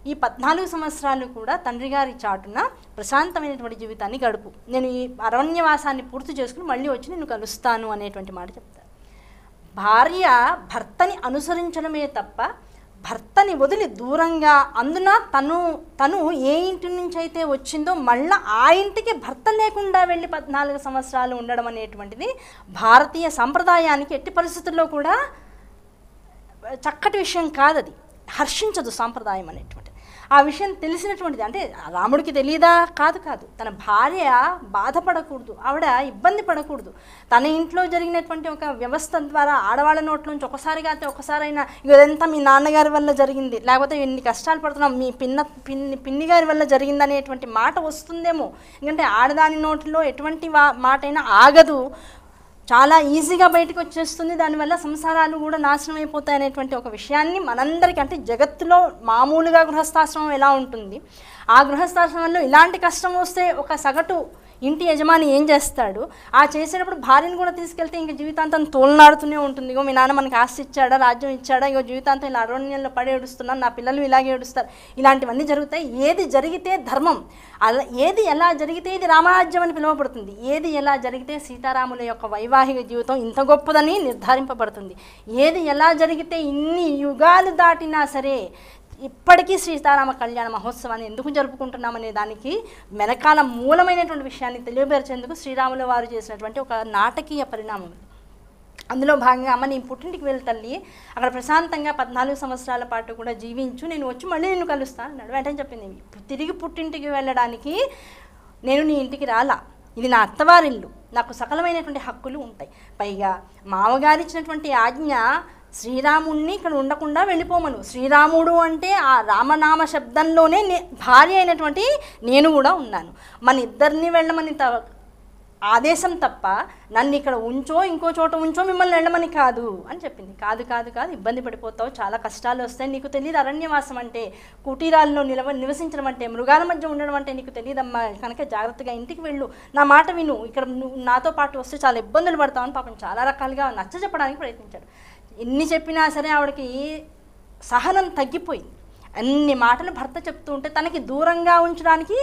ఈ 14 సంవత్సరాలు కూడా తండ్రి గారి చాటున ప్రశాంతమైనటువంటి జీవితాన్ని గడుపు, నేను ఈ అరణ్యవాసాన్ని పూర్తి చేసుకుని మళ్ళీ వచ్చి నిన్ను కలుస్తాను అనేటువంటి మాట చెప్తారు. భార్య భర్తని అనుసరించడమే తప్ప భర్తని వదిలి దూరంగా, అందున తను ఏ ఇంటి నుంచి అయితే వచ్చిందో మళ్ళీ ఆ ఇంటికి భర్త లేకుండా వెళ్ళి 14 సంవత్సరాలు ఉండడం అనేటువంటిది భారతీయ సంప్రదాయానికి ఎట్టి పరిస్థితుల్లో కూడా చక్కటి విషయం కాదు, అది హర్షించదు సాంప్రదాయం అనేటువంటిది. ఆ విషయం తెలిసినటువంటిది, అంటే రాముడికి తెలియదా, కాదు, తన భార్య బాధపడకూడదు, ఆవిడ ఇబ్బంది పడకూడదు. తన ఇంట్లో జరిగినటువంటి ఒక వ్యవస్థ ద్వారా ఆడవాళ్ళ నోట్ల నుంచి ఒకసారైనా ఇదంతా మీ నాన్నగారి వల్ల జరిగింది, లేకపోతే ఎన్ని కష్టాలు పడుతున్నాం మీ పిన్ని గారి వల్ల జరిగింది అనేటువంటి మాట వస్తుందేమో. ఎందుకంటే ఆడదాని నోటిలో ఎటువంటి మాట అయినా ఆగదు, చాలా ఈజీగా బయటకు వచ్చేస్తుంది, దానివల్ల సంసారాలు కూడా నాశనం అయిపోతాయి అనేటువంటి ఒక విషయాన్ని మనందరికీ, అంటే జగత్తులో మామూలుగా గృహస్థాశ్రమం ఎలా ఉంటుంది, ఆ గృహస్థాశ్రమంలో ఇలాంటి కష్టం వస్తే ఒక సగటు ఇంటి యజమాని ఏం చేస్తాడు, ఆ చేసేటప్పుడు భార్యను కూడా తీసుకెళ్తే ఇంక జీవితాంతం తోలనాడుతూనే ఉంటుంది. ఇగో మీ నాన్న మనకి ఆస్తి ఇచ్చాడా, రాజ్యం ఇచ్చాడా, ఇగో జీవితాంతం ఇలా అరణ్యంలో పడి ఏడుస్తున్నాను, నా పిల్లలు ఇలాగే ఏడుస్తారు, ఇలాంటివన్నీ జరుగుతాయి. ఏది జరిగితే ధర్మం, అలా ఏది ఎలా జరిగితే ఇది రామరాజ్యం అని పిలువబడుతుంది, ఏది ఎలా జరిగితే సీతారాముల యొక్క వైవాహిక జీవితం ఇంత గొప్పదని నిర్ధారింపబడుతుంది, ఏది ఎలా జరిగితే ఇన్ని యుగాలు దాటినా సరే ఇప్పటికీ సీతారామ కళ్యాణ మహోత్సవాన్ని ఎందుకు జరుపుకుంటున్నామనే దానికి వెనకాల మూలమైనటువంటి విషయాన్ని తెలియపరిచేందుకు శ్రీరాముల వారు చేసినటువంటి ఒక నాటకీయ పరిణామం. అందులో భాగంగా అమ్మ నీ పుట్టింటికి వెళ్ళి తల్లి, అక్కడ ప్రశాంతంగా 14 సంవత్సరాల పాటు కూడా జీవించు, నేను వచ్చి మళ్ళీ నిన్ను కలుస్తాను అన్నాడు. వెంటనే చెప్పింది, తిరిగి పుట్టింటికి వెళ్ళడానికి నేను నీ ఇంటికి రాలా, ఇది నా అత్తవారిల్లు, నాకు సకలమైనటువంటి హక్కులు ఉంటాయి, పైగా మామగారు ఇచ్చినటువంటి ఆజ్ఞ శ్రీరాముణ్ణి ఇక్కడ ఉండకుండా వెళ్ళిపోమను. శ్రీరాముడు అంటే ఆ రామనామ శబ్దంలోనే భార్య అయినటువంటి నేను కూడా ఉన్నాను, మన ఇద్దరిని వెళ్ళమని ఆదేశం తప్ప నన్ను ఇక్కడ ఉంచో ఇంకో చోట ఉంచో మిమ్మల్ని వెళ్ళమని కాదు అని చెప్పింది. కాదు ఇబ్బంది పడిపోతావు, చాలా కష్టాలు వస్తాయి, నీకు తెలియదు అరణ్యవాసం అంటే, కుటీరాల్లో నివసించడం అంటే, మృగాల మధ్య ఉండడం అంటే నీకు తెలియదమ్మా, కనుక జాగ్రత్తగా ఇంటికి వెళ్ళు, నా మాట విను, ఇక్కడ నువ్వు నాతో పాటు వస్తే చాలా ఇబ్బందులు పడతావని పాపం చాలా రకాలుగా నచ్చ చెప్పడానికి ప్రయత్నించాడు. ఎన్ని చెప్పినా సరే ఆవిడకి సహనం తగ్గిపోయింది. అన్ని మాటలు భర్త చెప్తూ ఉంటే తనకి దూరంగా ఉంచడానికి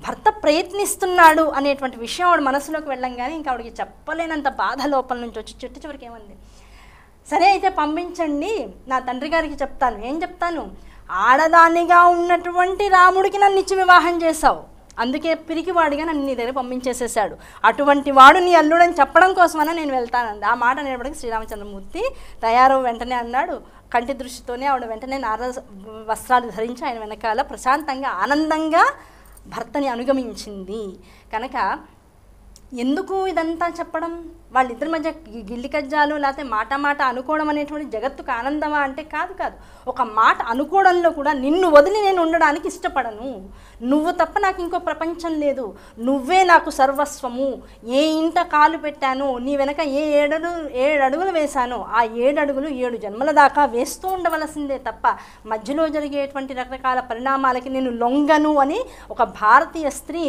భర్త ప్రయత్నిస్తున్నాడు అనేటువంటి విషయం ఆవిడ మనసులోకి వెళ్ళంగానే ఇంకా ఆవిడకి చెప్పలేనంత బాధ లోపల నుంచి వచ్చి చిట్టు చివరికి ఏమంది, సరే అయితే పంపించండి, నా తండ్రి గారికి చెప్తాను. ఏం చెప్తాను, ఆడదానిగా ఉన్నటువంటి రాముడికి నన్ను ఇచ్చి వివాహం చేశావు, అందుకే పిరికివాడిగా నన్ను నీ దగ్గర పంపించేసేసాడు, అటువంటి వాడు నీ అల్లుడని చెప్పడం కోసమైనా నేను వెళ్తానండి. ఆ మాట అనేప్పటికీ శ్రీరామచంద్రమూర్తి తయారు వెంటనే అన్నాడు. కంటి దృష్టితోనే ఆవిడ వెంటనే నారద వస్త్రాలు ధరించి ఆయన వెనకాల ప్రశాంతంగా ఆనందంగా భర్తని అనుగమించింది. కనుక ఎందుకు ఇదంతా చెప్పడం? వాళ్ళిద్దరి మధ్య గిల్లి కజ్జాలు లేకపోతే మాట అనుకోవడం అనేటువంటి జగత్తుకు ఆనందమా అంటే కాదు. ఒక మాట అనుకోవడంలో కూడా నిన్ను వదిలి నేను ఉండడానికి ఇష్టపడను, నువ్వు తప్ప నాకు ఇంకో ప్రపంచం లేదు, నువ్వే నాకు సర్వస్వము, ఏ ఇంట కాలు పెట్టాను నీ వెనక ఏడు అడుగులు వేశాను, ఆ 7 అడుగులు 7 జన్మల దాకా వేస్తూ ఉండవలసిందే తప్ప మధ్యలో జరిగేటువంటి రకరకాల పరిణామాలకి నేను లొంగను అని ఒక భారతీయ స్త్రీ,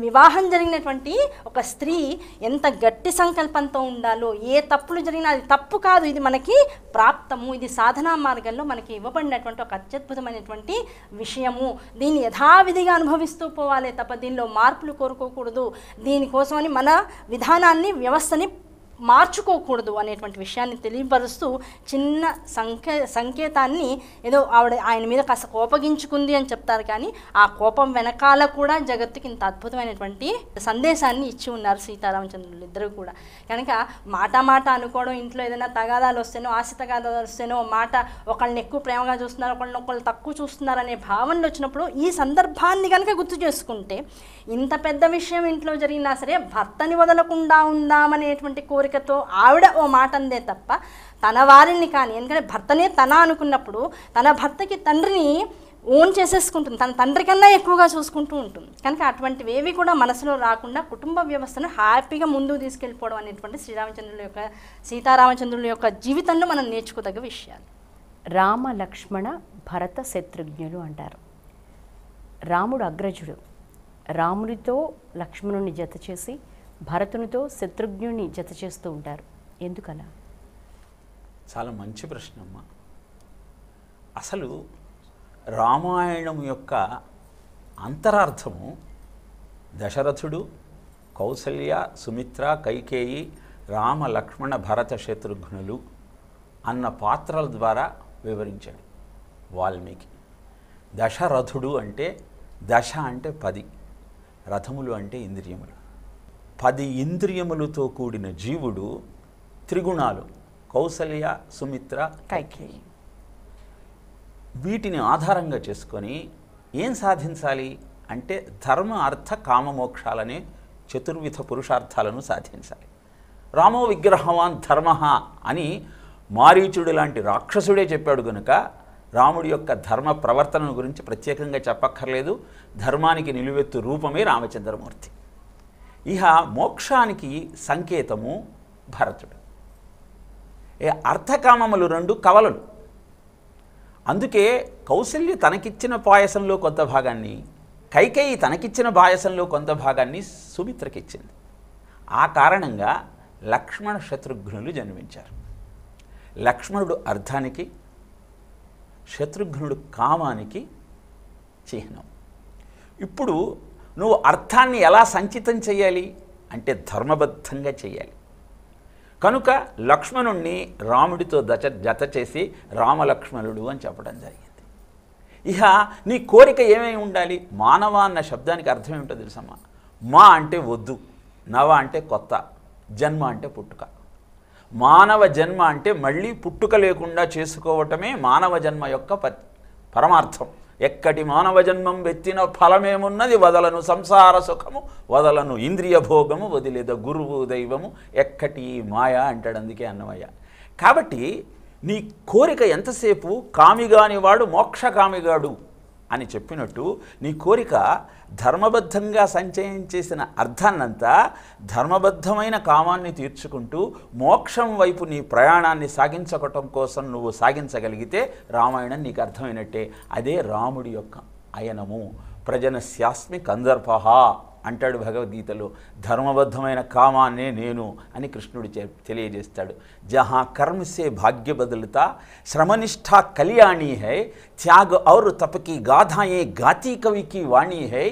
వివాహం జరిగినటువంటి ఒక స్త్రీ ఎంత గట్టి సంకల్పంతో ఉండాలో, ఏ తప్పులు జరిగినా అది తప్పు కాదు, ఇది మనకి ప్రాప్తము, ఇది సాధనా మార్గంలో మనకి ఇవ్వబడినటువంటి ఒక అత్యద్భుతమైనటువంటి విషయము, దీన్ని యథావిధిగా అనుభవిస్తూ పోవాలి తప్ప దీనిలో మార్పులు కోరుకోకూడదు, దీనికోసమని మన విధానాన్ని వ్యవస్థని మార్చుకోకూడదు అనేటువంటి విషయాన్ని తెలియపరుస్తూ చిన్న సంకేతాన్ని ఏదో ఆయన మీద కాస్త కోపగించుకుంది అని చెప్తారు, కానీ ఆ కోపం వెనకాల కూడా జగత్తుకి ఇంత అద్భుతమైనటువంటి సందేశాన్ని ఇచ్చి ఉన్నారు సీతారామచంద్రులు ఇద్దరు కూడా. కనుక మాట అనుకోవడం, ఇంట్లో ఏదైనా తగాదాలు వస్తేనో ఆశ తగాదాలు వస్తేనో మాట ఒకళ్ళని ఎక్కువ ప్రేమగా చూస్తున్నారు, ఒకళ్ళు తక్కువ చూస్తున్నారు అనే భావనలు వచ్చినప్పుడు ఈ సందర్భాన్ని కనుక గుర్తు చేసుకుంటే ఇంత పెద్ద విషయం ఇంట్లో జరిగినా సరే భర్తని వదలకుండా ఉందామనేటువంటి కోరికతో ఆవిడ ఓ మాట అందే తప్ప తన వారిని కానీ, ఎందుకంటే భర్తనే తన అనుకున్నప్పుడు తన భర్తకి తండ్రిని ఓన్ చేసేసుకుంటుంది, తన తండ్రి కన్నా ఎక్కువగా చూసుకుంటూ ఉంటుంది. కనుక అటువంటివేవి కూడా మనసులో రాకుండా కుటుంబ వ్యవస్థను హ్యాపీగా ముందుకు తీసుకెళ్ళిపోవడం అనేటువంటి సీతారామచంద్రుల యొక్క జీవితంలో మనం నేర్చుకోదగ్గ విషయాలు. రామ లక్ష్మణ భరత శత్రుఘ్నులు అంటారు. రాముడు అగ్రజుడు, రాముడితో లక్ష్మణుని జత చేసి భరతునితో శత్రుఘ్నుని జత చేస్తూ ఉంటారు. ఎందుకలా? చాలా మంచి ప్రశ్న అమ్మా. అసలు రామాయణం యొక్క అంతరార్థము దశరథుడు, కౌసల్య, సుమిత్ర, కైకేయి, రామ లక్ష్మణ భరత శత్రుఘ్నులు అన్న పాత్రల ద్వారా వివరించాడు వాల్మీకి. దశరథుడు అంటే దశ అంటే 10, రథములు అంటే ఇంద్రియములు. 10 ఇంద్రియములతో కూడిన జీవుడు త్రిగుణాలు కౌసల్య, సుమిత్ర, కైకేయి. వీటిని ఆధారంగా చేసుకొని ఏం సాధించాలి అంటే ధర్మ అర్థ కామమోక్షాలనే చతుర్విధ పురుషార్థాలను సాధించాలి. రామో విగ్రహవాన్ ధర్మ అని మారీచుడు లాంటి రాక్షసుడే చెప్పాడు కనుక రాముడి యొక్క ధర్మ ప్రవర్తన గురించి ప్రత్యేకంగా చెప్పక్కర్లేదు. ధర్మానికి నిలువెత్తు రూపమే రామచంద్రమూర్తి. ఇహ మోక్షానికి సంకేతము భరతుడు. అర్థకామములు 2 కవలలు. అందుకే కౌసల్య తనకిచ్చిన పాయసంలో కొంత భాగాన్ని, కైకేయి తనకిచ్చిన పాయసంలో కొంత భాగాన్ని సుమిత్రకిచ్చింది. ఆ కారణంగా లక్ష్మణ శత్రుఘ్నులు జన్మించారు. లక్ష్మణుడు అర్థానికి, శత్రుఘ్నుడు కామానికి చిహ్నం. ఇప్పుడు నువ్వు అర్థాన్ని ఎలా సంచితం చేయాలి అంటే ధర్మబద్ధంగా చేయాలి. కనుక లక్ష్మణుణ్ణి రాముడితో జత చేసి రామలక్ష్మణుడు అని చెప్పడం జరిగింది. ఇహ నీ కోరిక ఏమై ఉండాలి? మానవ అన్న శబ్దానికి అర్థం ఏమిటో తెలుసమ్మా? మా అంటే వద్దు, నవ అంటే కొత్త, జన్మ అంటే పుట్టుక. మానవ జన్మ అంటే మళ్ళీ పుట్టుక లేకుండా చేసుకోవటమే మానవ జన్మ యొక్క పరమార్థం. ఎక్కటి మానవ జన్మం వెత్తిన ఫలమేమున్నది, వదలను సంసార సుఖము, వదలను ఇంద్రియ భోగము, వదిలేద గురువు దైవము, ఎక్కటి మాయ అంటాడు అందుకే అన్నమయ్య. కాబట్టి నీ కోరిక ఎంతసేపు కామిగాని వాడు మోక్షకామిగాడు అని చెప్పినట్టు నీ కోరిక ధర్మబద్ధంగా సంచయం చేసిన అర్థాన్నంతా ధర్మబద్ధమైన కామాన్ని తీర్చుకుంటూ మోక్షం వైపు నీ ప్రయాణాన్ని సాగించకటం కోసం నువ్వు సాగించగలిగితే రామాయణం నీకు అర్థమైనట్టే. అదే రాముడి యొక్క అయనము. ప్రజనస్యాస్మి కందర్పః అంటాడు భగవద్గీతలో. ధర్మబద్ధమైన కామాన్నే నేను అని కృష్ణుడు తెలియజేస్తాడు. జహా కర్మసే భాగ్య బదులుతా శ్రమనిష్ఠా కళ్యాణి హై, త్యాగ ఔర్ తపకి గాథాయే గాతి కవి కి వాణి హై,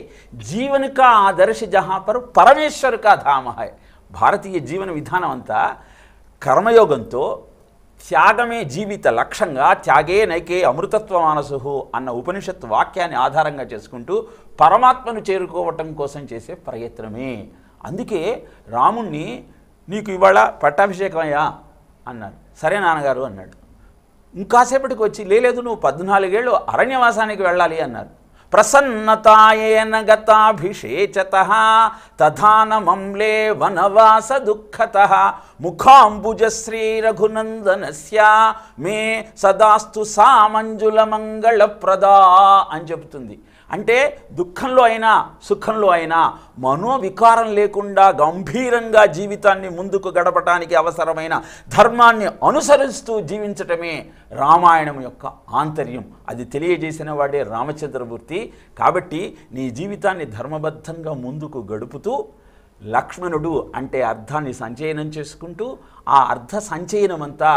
జీవన కా ఆదర్శ జహా పర్ పరమేశ్వర కా ధామ హై. భారతీయ జీవన విధానం అంతా కర్మయోగంతో త్యాగమే జీవిత లక్ష్యంగా త్యాగే నైకే అమృతత్వ మానసు అన్న ఉపనిషత్ వాక్యాన్ని ఆధారంగా చేసుకుంటూ పరమాత్మను చేరుకోవటం కోసం చేసే ప్రయత్నమే. అందుకే రాముణ్ణి నీకు ఇవాళ పట్టాభిషేకం అయ్యా అన్నారు. సరే నాన్నగారు అన్నాడు. ఇంకాసేపటికి వచ్చి లేదు నువ్వు 14 ఏళ్ళు అరణ్యవాసానికి వెళ్ళాలి అన్నారు. ప్రసన్నతాయేన గతాభిషేచతః తథానమమ్లే వనవాస దుఃఖతః ముఖాంబుజ శ్రీ రఘునందనస్య మే సదాస్తు సామంజుల మంగళప్రదా అని చెబుతుంది. అంటే దుఃఖంలో అయినా సుఖంలో అయినా మనోవికారం లేకుండా గంభీరంగా జీవితాన్ని ముందుకు గడపటానికి అవసరమైన ధర్మాన్ని అనుసరిస్తూ జీవించటమే రామాయణం యొక్క ఆంతర్యం. అది తెలియజేసిన వాడే రామచంద్రమూర్తి. కాబట్టి నీ జీవితాన్ని ధర్మబద్ధంగా ముందుకు గడుపుతూ లక్ష్మణుడు అంటే అర్థాన్ని సంచయనం చేసుకుంటూ ఆ అర్థ సంచయనమంతా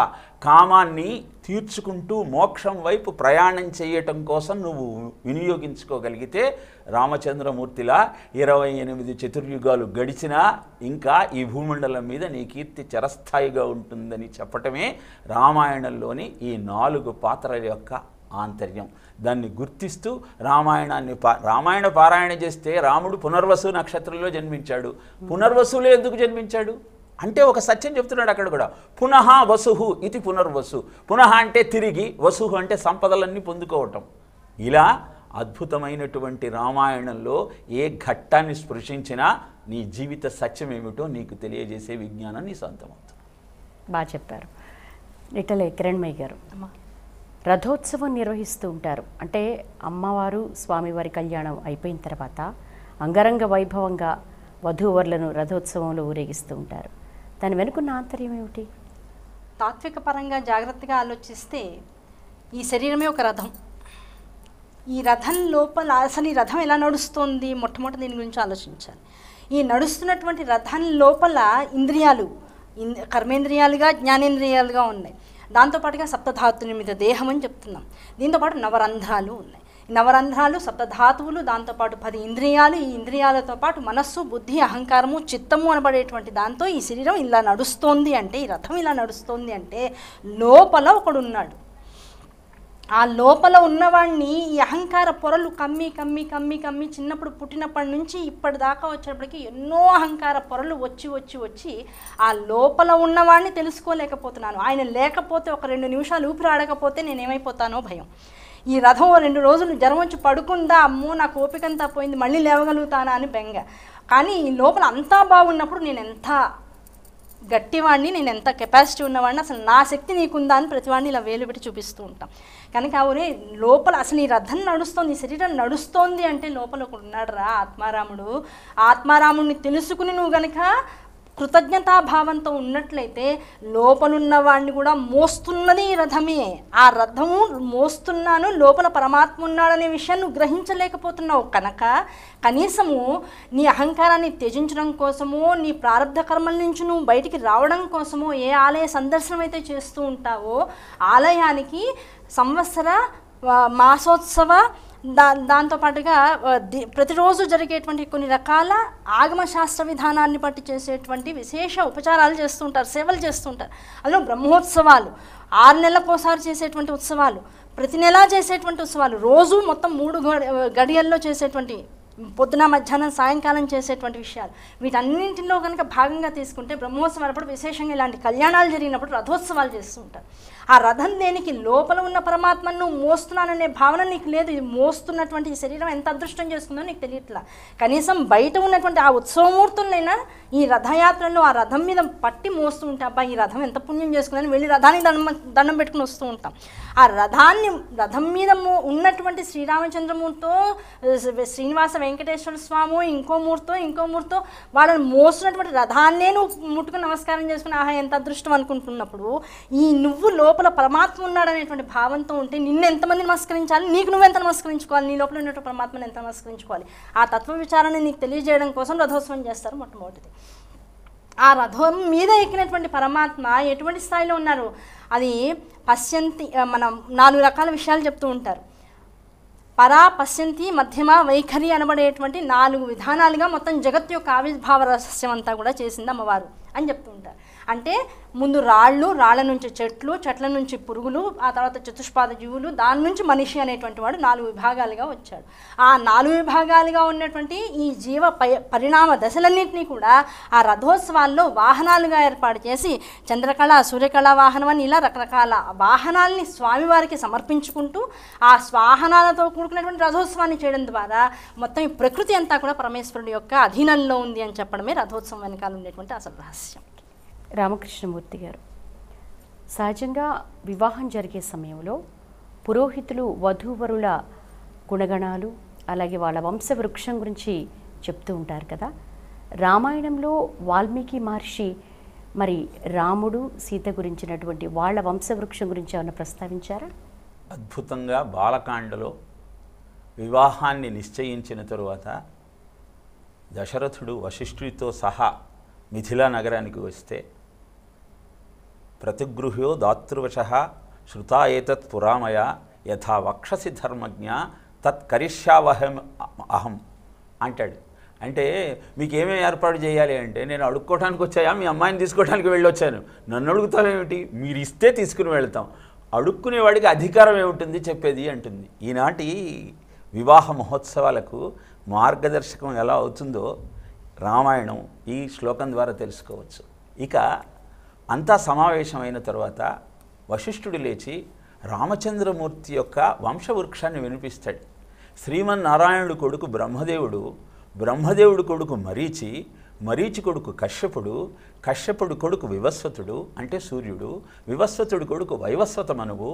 కామాన్ని తీర్చుకుంటూ మోక్షం వైపు ప్రయాణం చేయటం కోసం నువ్వు వినియోగించుకోగలిగితే రామచంద్రమూర్తిలా 28 చతుర్యుగాలు గడిచినా ఇంకా ఈ భూమండలం మీద నీ కీర్తి చిరస్థాయిగా ఉంటుందని చెప్పటమే రామాయణంలోని ఈ 4 పాత్రల యొక్క ఆంతర్యం. దాన్ని గుర్తిస్తూ రామాయణ పారాయణ చేస్తే రాముడు పునర్వసు నక్షత్రంలో జన్మించాడు. పునర్వసులో ఎందుకు జన్మించాడు అంటే ఒక సత్యం చెప్తున్నాడు అక్కడ కూడా. పునః వసుహు ఇది పునర్వసు. పునః అంటే తిరిగి, వసుహు అంటే సంపదలన్నీ పొందుకోవటం. ఇలా అద్భుతమైనటువంటి రామాయణంలో ఏ ఘట్టాన్ని స్పృశించినా నీ జీవిత సత్యం ఏమిటో నీకు తెలియజేసే విజ్ఞానం నీ సొంతమవుతుంది. బాగా చెప్పారు. నిట్టలే కిరణ్మయ్య గారు, రథోత్సవం నిర్వహిస్తూ ఉంటారు. అంటే అమ్మవారు స్వామివారి కళ్యాణం అయిపోయిన తర్వాత అంగరంగ వైభవంగా వధూవరులను రథోత్సవంలో ఊరేగిస్తూ ఉంటారు. దాని వెనుకున్న ఆంతర్యం ఏమిటి? తాత్విక పరంగా జాగ్రత్తగా ఆలోచిస్తే ఈ శరీరమే ఒక రథం. ఈ రథం లోపల అసలు ఈ రథం ఎలా నడుస్తుంది, మొట్టమొదటి దీని గురించి ఆలోచించాలి. ఈ నడుస్తున్నటువంటి రథం లోపల ఇంద్రియాలు కర్మేంద్రియాలుగా జ్ఞానేంద్రియాలుగా ఉన్నాయి. దాంతోపాటుగా సప్తధాతు నిమిత్త దేహం అని చెప్తున్నాం. దీంతోపాటు నవరంధ్రాలు ఉన్నాయి. నవరంధ్రాలు, సప్తధాతువులు, దాంతోపాటు 10 ఇంద్రియాలు. ఈ ఇంద్రియాలతో పాటు మనస్సు, బుద్ధి, అహంకారము, చిత్తము అనబడేటువంటి దాంతో ఈ శరీరం ఇలా నడుస్తోంది అంటే, ఈ రథం ఇలా నడుస్తోంది అంటే లోపల ఒకడున్నాడు. ఆ లోపల ఉన్నవాడిని ఈ అహంకార పొరలు కమ్మి కమ్మి కమ్మి కమ్మి చిన్నప్పుడు పుట్టినప్పటి నుంచి ఇప్పటిదాకా వచ్చేటప్పటికి ఎన్నో అహంకార పొరలు వచ్చి వచ్చి వచ్చి ఆ లోపల ఉన్నవాడిని తెలుసుకోలేకపోతున్నాను. ఆయన లేకపోతే ఒక 2 నిమిషాలు ఊపిరి ఆడకపోతే నేనేమైపోతానో భయం. ఈ రథం 2 రోజులు జ్వరం వచ్చి పడుకుందా, అమ్మో నాకు ఓపికంతా పోయింది, మళ్ళీ లేవగలుగుతానా అని బెంగ. కానీ ఈ లోపల అంతా బాగున్నప్పుడు నేను ఎంత గట్టివాడిని, నేను ఎంత కెపాసిటీ ఉన్నవాడిని, అసలు నా శక్తి నీకుందా అని ప్రతివాడిని ఇలా వేలు పెట్టి చూపిస్తూ ఉంటాం. కనుక ఒరే లోపల అసలు ఈ రథం నడుస్తోంది, ఈ శరీరం నడుస్తోంది అంటే లోపల ఒకడు ఉన్నాడు రా ఆత్మారాముడు. ఆత్మారాముడిని తెలుసుకుని నువ్వు గనక కృతజ్ఞతాభావంతో ఉన్నట్లయితే లోపలున్న వాడిని కూడా మోస్తున్నది ఈ రథమే. ఆ రథము మోస్తున్నాను, లోపల పరమాత్మ ఉన్నాడనే విషయాన్ని నువ్వు గ్రహించలేకపోతున్నావు. కనుక కనీసము నీ అహంకారాన్ని త్యజించడం కోసమో, నీ ప్రారంధ కర్మల నుంచి నువ్వు బయటికి రావడం కోసమో ఏ ఆలయ సందర్శనం అయితే చేస్తూ ఉంటావో ఆలయానికి సంవత్సర మాసోత్సవ దాంతోపాటుగా ప్రతిరోజు జరిగేటువంటి కొన్ని రకాల ఆగమ శాస్త్ర విధానాన్ని బట్టి చేసేటువంటి విశేష ఉపచారాలు చేస్తుంటారు, సేవలు చేస్తుంటారు. అందులో బ్రహ్మోత్సవాలు, 6 నెలలకోసారి చేసేటువంటి ఉత్సవాలు, ప్రతి నెలా చేసేటువంటి ఉత్సవాలు, రోజు మొత్తం 3 గడియల్లో చేసేటువంటి, పొద్దున మధ్యాహ్నం సాయంకాలం చేసేటువంటి విషయాలు, వీటన్నింటిలో కనుక భాగంగా తీసుకుంటే బ్రహ్మోత్సవాలప్పుడు విశేషంగా ఇలాంటి కళ్యాణాలు జరిగినప్పుడు రథోత్సవాలు చేస్తూ ఉంటారు. ఆ రథం దేనికి? లోపల ఉన్న పరమాత్మను మోస్తున్నాననే భావన నీకు లేదు. ఇది మోస్తున్నటువంటి ఈ శరీరం ఎంత అదృష్టం చేస్తుందో నీకు తెలియట్లా. కనీసం బయట ఉన్నటువంటి ఆ ఉత్సవమూర్తులైనా ఈ రథయాత్రలో ఆ రథం మీద పట్టి మోస్తూ ఉంటాం. అబ్బా ఈ రథం ఎంత పుణ్యం చేసుకుందని వెళ్ళి రథానికి దండం పెట్టుకుని వస్తూ ఉంటాం. ఆ రథం మీద ఉన్నటువంటి శ్రీరామచంద్రమూర్తితో, శ్రీనివాస వెంకటేశ్వర స్వామి, ఇంకో మూర్తో వాళ్ళని మోస్తున్నటువంటి రథాన్నే నువ్వు ముట్టుకుని నమస్కారం చేసుకుని ఆహా ఎంత అదృష్టం అనుకుంటున్నప్పుడు, ఈ నువ్వు లోపల పరమాత్మ ఉన్నాడనేటువంటి భావంతో ఉంటే నిన్ను ఎంతమంది నమస్కరించాలి, నీకు నువ్వెంత నమస్కరించుకోవాలి, నీ లోపల ఉన్నటువంటి పరమాత్మను ఎంత నమస్కరించుకోవాలి, ఆ తత్వ విచారాన్ని నీకు తెలియజేయడం కోసం రథోత్సవం చేస్తారు మొట్టమొదటిది. ఆ రథం మీద ఎక్కినటువంటి పరమాత్మ ఎటువంటి స్థాయిలో ఉన్నారు అది పశ్యంతి. మనం 4 రకాల విషయాలు చెప్తూ ఉంటారు. పరా, పశ్యంతి, మధ్యమ, వైఖరి అనబడేటువంటి 4 విధానాలుగా మొత్తం జగత్తు యొక్క ఆవిర్భావ రహస్యం అంతా కూడా చేసింది అమ్మవారు. అని చెప్తూ ఉంటారు. అంటే ముందు రాళ్ళ నుంచి చెట్లు, చెట్ల నుంచి పురుగులు, ఆ తర్వాత చతుష్పాద జీవులు, దాని నుంచి మనిషి అనేటువంటి వాడు 4 విభాగాలుగా వచ్చాడు. ఆ 4 విభాగాలుగా ఉన్నటువంటి ఈ జీవ పరిణామ దశలన్నింటినీ కూడా ఆ రథోత్సవాల్లో వాహనాలుగా ఏర్పాటు చేసి చంద్రకళ, సూర్యకళ వాహనం అని ఇలా రకరకాల వాహనాల్ని స్వామివారికి సమర్పించుకుంటూ ఆ వాహనాలతో కూడుకున్నటువంటి రథోత్సవాన్ని చేయడం ద్వారా మొత్తం ఈ ప్రకృతి అంతా కూడా పరమేశ్వరుడి యొక్క అధీనంలో ఉంది అని చెప్పడమే రథోత్సవం వెనకాల ఉండేటువంటి అసలు రహస్యం. రామకృష్ణమూర్తి గారు, సహజంగా వివాహం జరిగే సమయంలో పురోహితులు వధూవరుల గుణగణాలు అలాగే వాళ్ళ వంశవృక్షం గురించి చెప్తూ ఉంటారు కదా. రామాయణంలో వాల్మీకి మహర్షి మరి రాముడు సీత గురించినటువంటి వాళ్ళ వంశవృక్షం గురించి ఏమైనా ప్రస్తావించారా? అద్భుతంగా బాలకాండలో వివాహాన్ని నిశ్చయించిన తరువాత దశరథుడు వశిష్ఠుడితో సహా మిథిలా నగరానికి వస్తే ప్రతిగృహ్యో దాతృవశః శ్రుతా ఏతత్ పురామయ యథా వక్షసి ధర్మజ్ఞ తత్ కరిష్యావహం అహం అంటాడు. అంటే మీకు ఏమేమి ఏర్పాటు చేయాలి అంటే, నేను అడుక్కోవడానికి వచ్చాయా, మీ అమ్మాయిని తీసుకోవడానికి వెళ్ళొచ్చాను, నన్ను అడుగుతావేమిటి, మీరు ఇస్తే తీసుకుని వెళ్తాం, అడుక్కునేవాడికి అధికారం ఏముంటుంది చెప్పేది అంటుంది. ఈనాటి వివాహ మహోత్సవాలకు మార్గదర్శకం ఎలా అవుతుందో రామాయణం ఈ శ్లోకం ద్వారా తెలుసుకోవచ్చు. ఇక అంతా సమావేశమైన తర్వాత వశిష్ఠుడు లేచి రామచంద్రమూర్తి యొక్క వంశవృక్షాన్ని వినిపిస్తాడు. శ్రీమన్నారాయణుడు కొడుకు బ్రహ్మదేవుడు, బ్రహ్మదేవుడు కొడుకు మరీచి, మరీచి కొడుకు కశ్యపుడు, కశ్యపుడు కొడుకు వివస్వతుడు అంటే సూర్యుడు, వివస్వతుడు కొడుకు వైవస్వత మనువు,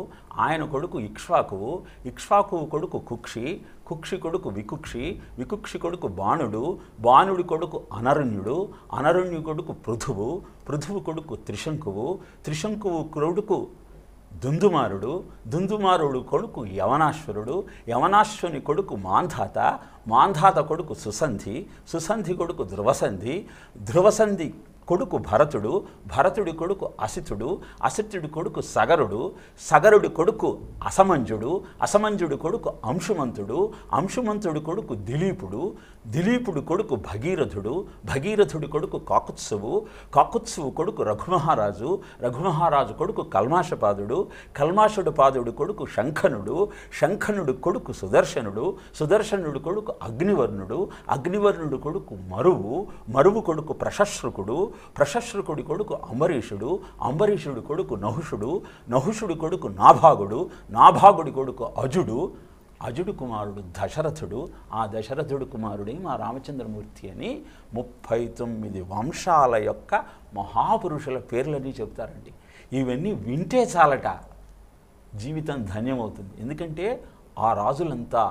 ఆయన కొడుకు ఇక్ష్వాకువు, ఇక్ష్వాకువు కొడుకు కుక్షి, కుక్షి కొడుకు వికుక్షి, వికుక్షి కొడుకు బాణుడు, బాణుడి కొడుకు అనరణ్యుడు, అనరణ్యు కొడుకు పృథువు, పృథువు కొడుకు త్రిశంకువు, త్రిశంకువు కొడుకు దుందుమారుడు, దుందుమారుడు కొడుకు యవనాశ్వరుడు, యవనాశ్వని కొడుకు మాంధాత, మాంధాత కొడుకు సుసంధి, సుసంధి కొడుకు ధ్రువసంధి, ధ్రువసంధి కొడుకు భరతుడు, భరతుడి కొడుకు అసితుడు, అసితుడి కొడుకు సగరుడు, సగరుడి కొడుకు అసమంజుడు, అసమంజుడి కొడుకు అంశుమంతుడు, అంశుమంతుడి కొడుకు దిలీపుడు, దిలీపుడు కొడుకు భగీరథుడు, భగీరథుడి కొడుకు కాకుత్సువు, కాకుత్సువు కొడుకు రఘుమహారాజు, రఘుమహారాజు కొడుకు కల్మాషపాదుడు, కల్మాషుడు పాదుడు కొడుకు శంఖనుడు, శంఖనుడు కొడుకు సుదర్శనుడు, సుదర్శనుడు కొడుకు అగ్నివర్ణుడు, అగ్నివర్ణుడు కొడుకు మరువు, మరువు కొడుకు ప్రశశ్రుకుడు, ప్రశశ్రుకుడి కొడుకు అంబరీషుడు, అంబరీషుడి కొడుకు నహుషుడు, నహుషుడి కొడుకు నాభాగుడు, నాభాగుడి కొడుకు అజుడు, అజుడు కుమారుడు దశరథుడు, ఆ దశరథుడు కుమారుడే మా రామచంద్రమూర్తి అని 39 వంశాల యొక్క మహాపురుషుల పేర్లని చెప్తారండి. ఇవన్నీ వింటే చాలట జీవితం ధన్యమవుతుంది. ఎందుకంటే ఆ రాజులంతా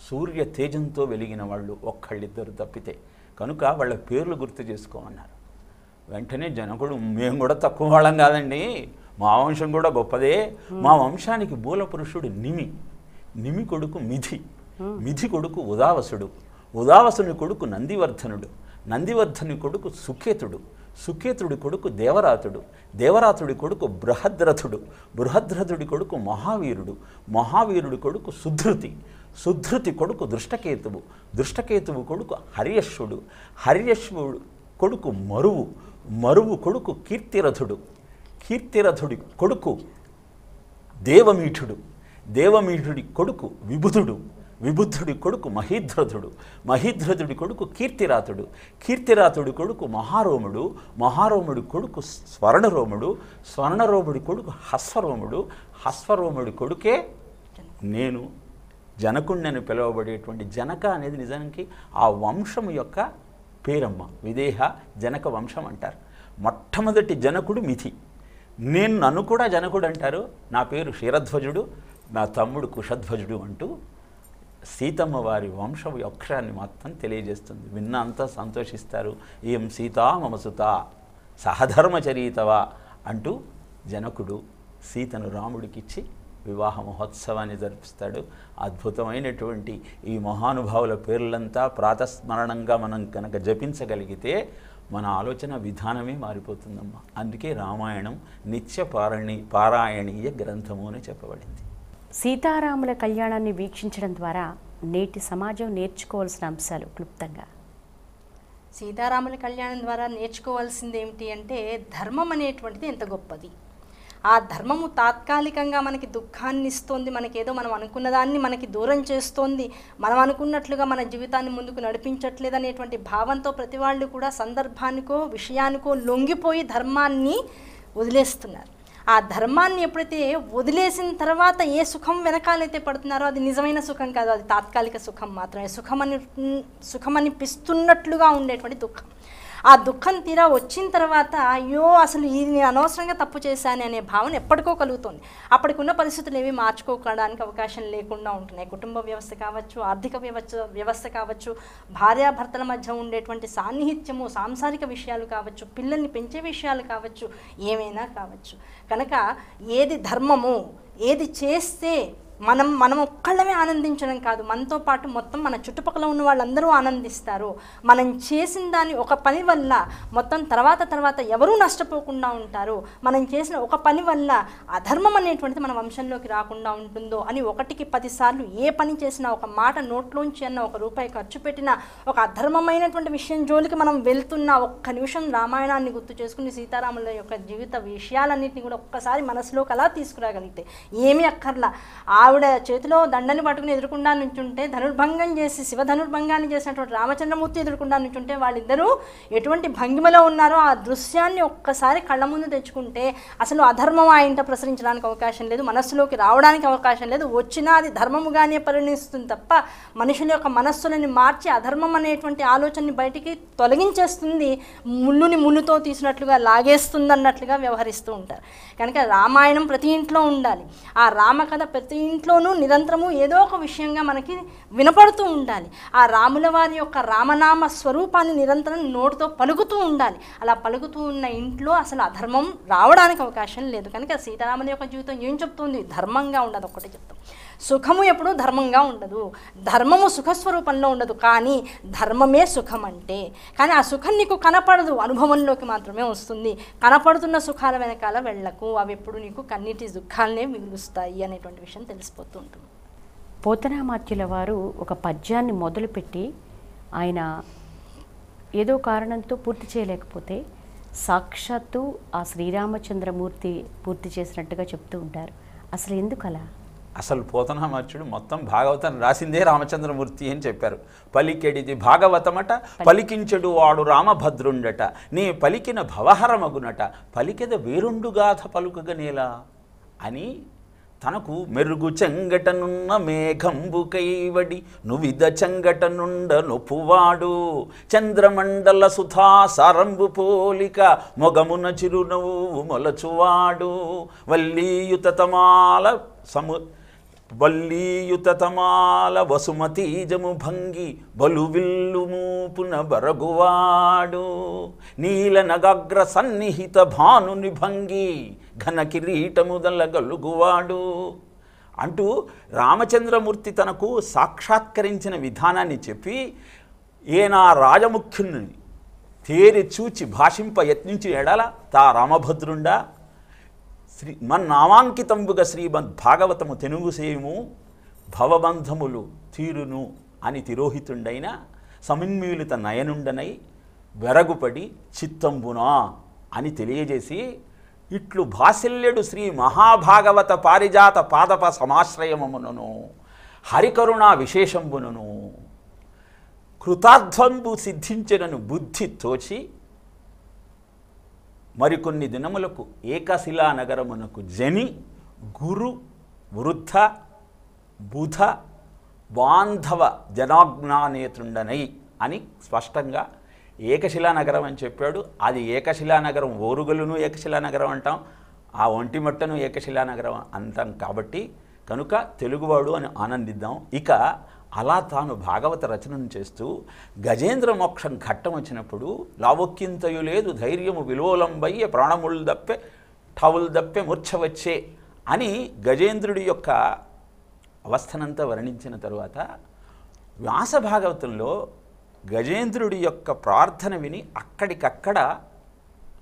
సూర్య తేజంతో వెలిగిన వాళ్ళు ఒక్కళ్ళిద్దరు తప్పితే, కనుక వాళ్ళ పేర్లు గుర్తు చేసుకోమన్నారు. వెంటనే జనకుడు, మేము కూడా తక్కువ వాళ్ళం కాదండి, మా వంశం కూడా గొప్పదే, మా వంశానికి మూల పురుషుడు నిమి, నిమి కొడుకు మిథి, మిథి కొడుకు ఉదావసుడు, ఉదావసుని కొడుకు నందివర్ధనుడు, నందివర్ధని కొడుకు సుకేతుడు, సుకేతుడి కొడుకు దేవరాతుడు, దేవరాతుడి కొడుకు బృహద్రథుడు, బృహద్రథుడి కొడుకు మహావీరుడు, మహావీరుడి కొడుకు సుధృతి, సుధృతి కొడుకు దృష్టకేతువు, దృష్టకేతువు కొడుకు హర్యశ్వుడు, హర్యశ్వుడు కొడుకు మరువు, మరువు కొడుకు కీర్తిరథుడు, కీర్తిరథుడి కొడుకు దేవమీఠుడు, దేవమీఠుడి కొడుకు విబుధుడు, విబుద్ధుడి కొడుకు మహీధ్రథుడు, మహీధ్రథుడి కొడుకు కీర్తిరాతుడు, కీర్తిరాతుడి కొడుకు మహారోముడు, మహారోముడి కొడుకు స్వర్ణరోముడు, స్వర్ణరోముడి కొడుకు హస్వరోముడు, హస్వరోముడి కొడుకే నేను జనకుణ్ణని పిలువబడేటువంటి జనక అనేది నిజానికి ఆ వంశం యొక్క పేరమ్మ. విదేహ జనక వంశం అంటారు. మొట్టమొదటి జనకుడు మిథి, నన్ను కూడా జనకుడు అంటారు, నా పేరు క్షీరధ్వజుడు, నా తమ్ముడు కుశధ్వజుడు అంటూ సీతమ్మ వారి వంశం అక్షరాన్ని మొత్తం తెలియజేస్తుంది. విన్న అంతా సంతోషిస్తారు. ఏం సీతా మమ సుత సహధర్మచరీతవా అంటూ జనకుడు సీతను రాముడికిచ్చి వివాహ మహోత్సవాన్ని జరిపిస్తాడు. అద్భుతమైనటువంటి ఈ మహానుభావుల పేర్లంతా ప్రాతస్మరణంగా మనం కనుక జపించగలిగితే మన ఆలోచన విధానమే మారిపోతుందమ్మా. అందుకే రామాయణం నిత్య పారాయణీయ గ్రంథము అని చెప్పబడింది. సీతారాముల కళ్యాణాన్ని వీక్షించడం ద్వారా నేటి సమాజం నేర్చుకోవాల్సిన అంశాలు క్లుప్తంగా. సీతారాముల కళ్యాణం ద్వారా నేర్చుకోవాల్సింది ఏమిటి అంటే ధర్మం అనేటువంటిది ఎంత గొప్పది. ఆ ధర్మము తాత్కాలికంగా మనకి దుఃఖాన్ని ఇస్తోంది, మనకేదో మనం అనుకున్న దాన్ని మనకి దూరం చేస్తోంది, మనం అనుకున్నట్లుగా మన జీవితాన్ని ముందుకు నడిపించట్లేదు అనేటువంటి భావంతో ప్రతి వాళ్ళు కూడా సందర్భానికో విషయానికో లొంగిపోయి ధర్మాన్ని వదిలేస్తున్నారు. ఆ ధర్మాన్ని ఎప్పుడైతే వదిలేసిన తర్వాత ఏ సుఖం వెనకాలైతే పడుతున్నారో అది నిజమైన సుఖం కాదు, అది తాత్కాలిక సుఖం మాత్రమే. సుఖమనిపిస్తున్నట్లుగా ఉండేటువంటి దుఃఖం. ఆ దుఃఖం తీరా వచ్చిన తర్వాత అయ్యో అసలు ఇది నేను అనవసరంగా తప్పు చేశాను అనే భావన ఎప్పటికో కలుగుతుంది. అప్పటికున్న పరిస్థితులు ఏవి మార్చుకోవడానికి అవకాశం లేకుండా ఉంటున్నాయి. కుటుంబ వ్యవస్థ కావచ్చు, ఆర్థిక వ్యవస్థ కావచ్చు, భార్యాభర్తల మధ్య ఉండేటువంటి సాన్నిహిత్యము, సాంసారిక విషయాలు కావచ్చు, పిల్లల్ని పెంచే విషయాలు కావచ్చు, ఏమైనా కావచ్చు. కనుక ఏది ధర్మము, ఏది చేస్తే మనం ఒక్కళ్ళమే ఆనందించడం కాదు, మనతో పాటు మొత్తం మన చుట్టుపక్కల ఉన్న వాళ్ళందరూ ఆనందిస్తారు. మనం చేసిన దాని ఒక పని వల్ల మొత్తం తర్వాత ఎవరూ నష్టపోకుండా ఉంటారు. మనం చేసిన ఒక పని వల్ల అధర్మం అనేటువంటిది మన వంశంలోకి రాకుండా ఉంటుందో అని 1కి 10 సార్లు ఏ పని చేసినా, ఒక మాట నోట్లోంచి అన్న, 1 రూపాయి ఖర్చు పెట్టినా, ఒక అధర్మమైనటువంటి విషయం జోలికి మనం వెళ్తున్నా ఒక్క నిమిషం రామాయణాన్ని గుర్తు చేసుకుని సీతారాముల యొక్క జీవిత విషయాలన్నింటినీ కూడా ఒక్కసారి మనసులోకి అలా తీసుకురాగలిగితే ఏమీ అక్కర్లా. ఆవిడ చేతిలో దండని పట్టుకుని ఎదురుకుండా నుంచుంటే, ధనుర్భంగం చేసి శివధనుర్భంగాన్ని చేసినటువంటి రామచంద్రమూర్తి ఎదురుకుండా నుంచుంటే వాళ్ళిద్దరూ ఎటువంటి భంగిమలో ఉన్నారో ఆ దృశ్యాన్ని ఒక్కసారి కళ్ళ ముందు తెచ్చుకుంటే అసలు అధర్మం ఆ ఇంట ప్రసరించడానికి అవకాశం లేదు, మనస్సులోకి రావడానికి అవకాశం లేదు. వచ్చినా అది ధర్మముగానే పరిణిస్తుంది తప్ప మనుషుల యొక్క మనస్సులని మార్చి అధర్మం అనేటువంటి ఆలోచనని బయటికి తొలగించేస్తుంది, ముళ్ళుని ముళ్ళుతో తీసినట్లుగా లాగేస్తుంది అన్నట్లుగా వ్యవహరిస్తూ ఉంటారు. కనుక రామాయణం ప్రతి ఇంట్లో ఉండాలి. ఆ రామకథ ప్రతి ఇంట్లోనూ నిరంతరము ఏదో ఒక విషయంగా మనకి వినపడుతూ ఉండాలి. ఆ రాముల వారి యొక్క రామనామ స్వరూపాన్ని నిరంతరం నోటితో పలుకుతూ ఉండాలి. అలా పలుకుతూ ఉన్న ఇంట్లో అసలు అధర్మం రావడానికి అవకాశం లేదు. కనుక సీతారాముల యొక్క జీవితం ఏం చెప్తుంది? ధర్మంగా ఉండదు. ఒక్కటే చెప్తాం, సుఖము ఎప్పుడూ ధర్మంగా ఉండదు, ధర్మము సుఖస్వరూపంలో ఉండదు. కానీ ధర్మమే సుఖం అంటే, కానీ ఆ సుఖం నీకు కనపడదు, అనుభవంలోకి మాత్రమే వస్తుంది. కనపడుతున్న సుఖాల వెనకాల వెళ్ళకు, అవి ఎప్పుడు నీకు కన్నీటి దుఃఖాలనే మిగులుస్తాయి అనేటువంటి విషయం తెలిసిపోతూ ఉంటుంది. పోతనామాత్యుల వారు ఒక పద్యాన్ని మొదలుపెట్టి ఆయన ఏదో కారణంతో పూర్తి చేయలేకపోతే సాక్షాత్తు ఆ శ్రీరామచంద్రమూర్తి పూర్తి చేసినట్టుగా చెప్తూ ఉంటారు. అసలు ఎందుకలా? అసలు పోతనామాత్యుడు మొత్తం భాగవతాన్ని రాసిందే రామచంద్రమూర్తి అని చెప్పారు. పలికెడిది భాగవతమట, పలికించెడు వాడు రామభద్రుండట, నీ పలికిన భవహరమగునట, పలికెద వేరుండుగాథ పలుకగనేలా అని తనకు మెరుగు చెంగటనున్న మేఘంబుకైవడి నువిద చెంగటనుండ నొప్పువాడు, చంద్రమండల సుధా సారంబు పోలిక మొగమున చిరునవ్వు మొలచువాడు, వల్లీయుతమాల వసుమతీజము భంగి బలువిల్లు మూపున బరగువాడు, నీల నగాగ్ర సన్నిహిత భానుని భంగి ఘన కిరీటముదల గలుగువాడు అంటూ రామచంద్రమూర్తి తనకు సాక్షాత్కరించిన విధానాన్ని చెప్పి ఏనా రాజముఖ్యుని తేరి చూచి భాషింప యత్నించి ఎడల తా రామభద్రుండా మన్నామాంకితంబుగా శ్రీమద్ భాగవతము తెనుగు సేము భవబంధములు తీరును అని తిరోహితుండైన సమిన్మీలిత నయనుండనై వెరగుపడి చిత్తంబునా అని తెలియజేసి ఇట్లు భాసిల్యడు శ్రీ మహాభాగవత పారిజాత పాదప సమాశ్రయమునను హరికరుణా విశేషంబునను కృతార్థంబు సిద్ధించినను బుద్ధి తోచి మరికొన్ని దినములకు ఏకశిలా నగరమునకు జని గురు వృద్ధ బుధ బాంధవ జనాజ్ఞానేతుండనై అని స్పష్టంగా ఏకశిలా నగరం అని చెప్పాడు. అది ఏకశిలా నగరం, ఓరుగలును ఏకశిలా నగరం అంటాం, ఆ ఒంటిమట్టను ఏకశిలా నగరం అంటాం. కాబట్టి కనుక తెలుగువాడు అని ఆనందిద్దాం. ఇక అలా తాను భాగవత రచనను చేస్తూ గజేంద్ర మోక్షం ఘట్టం వచ్చినప్పుడు లావొక్కింతయు లేదు ధైర్యము విలోలంబయ్యే ప్రాణములు దప్పే ఠవులు దప్పే మూర్ఛ వచ్చే అని గజేంద్రుడి యొక్క అవస్థనంతా వర్ణించిన తరువాత వ్యాస భాగవతంలో గజేంద్రుడి యొక్క ప్రార్థన విని అక్కడికక్కడ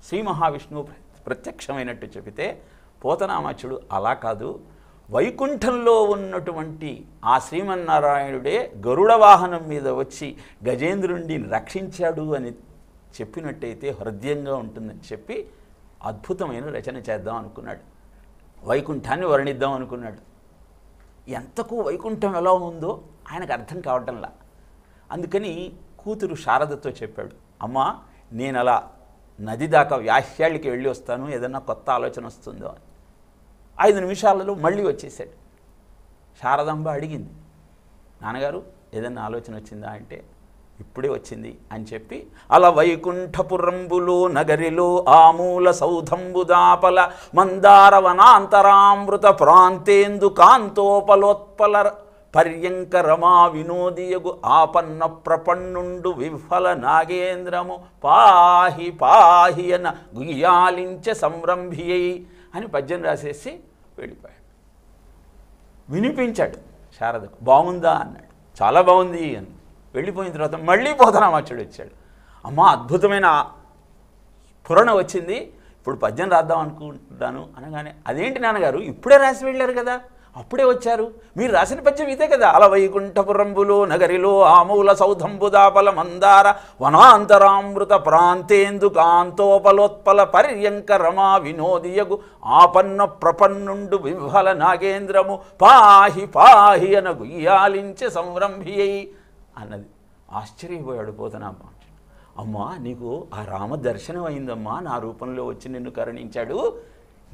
శ్రీ మహావిష్ణువు ప్రత్యక్షమైనట్టు చెబితే పోతనామాచ్యుడు అలా కాదు, వైకుంఠంలో ఉన్నటువంటి ఆ శ్రీమన్నారాయణుడే గరుడ వాహనం మీద వచ్చి గజేంద్రుడిని రక్షించాడు అని చెప్పినట్టయితే హృదయంగా ఉంటుందని చెప్పి అద్భుతమైన రచన చేద్దాం అనుకున్నాడు. వైకుంఠాన్ని వర్ణిద్దాం అనుకున్నాడు. ఎంతకు వైకుంఠం ఎలా ఉందో ఆయనకు అర్థం కావటంలా. అందుకని కూతురు శారదతో చెప్పాడు, అమ్మా నేను అలా నది దాకా వ్యాహ్యాళ్ళకి వెళ్ళి వస్తాను, ఏదన్నా కొత్త ఆలోచన వస్తుందో అని. 5 నిమిషాలలో మళ్ళీ వచ్చేసాడు. శారదాంబ అడిగింది, నాన్నగారు ఏదన్నా ఆలోచన వచ్చిందా అంటే, ఇప్పుడే వచ్చింది అని చెప్పి, అలా వైకుంఠపురంబులో నగరిలో ఆమూల సౌధంబుదాపల మందారవనాంతరామృత ప్రాంతేందు కాంతోపలోత్పల పర్యంక రమా వినోదియగు ఆపన్న ప్రపన్నుండు విఫల నాగేంద్రము పాహి పాహి అన్న గుయ్యాలించ సంరంభియై అని పద్యం రాసేసి వెళ్ళిపోయాడు. వినిపించాడు శారదకు. బాగుందా అన్నాడు. చాలా బాగుంది అని. వెళ్ళిపోయిన తర్వాత మళ్ళీ పోతనామాచుడు వచ్చాడు. అమ్మ అద్భుతమైన స్ఫురణ వచ్చింది, ఇప్పుడు పద్యం రాద్దాం అనుకుంటున్నాను అనగానే, అదేంటి నాన్నగారు ఇప్పుడే రాసి వెళ్ళారు కదా, అప్పుడే వచ్చారు, మీరు రాసిన పద్యం ఇదే కదా, అల వైకుంఠపురంబులో నగరిలో ఆమూల సౌధంబుదాపల మందార వనాంతరామృత ప్రాంతేందు కాంతోపలోత్పల పర్యంక రమా వినోదియగు ఆపన్న ప్రపన్నుండు విఫల నాగేంద్రము పాహి పాహి అన గుయ్యాలించే సంరంభియై అన్నది. ఆశ్చర్యపోయాడు పోతనామ. అమ్మా నీకు ఆ రామ దర్శనం అయిందమ్మా, నా రూపంలో వచ్చి నిన్ను కరుణించాడు,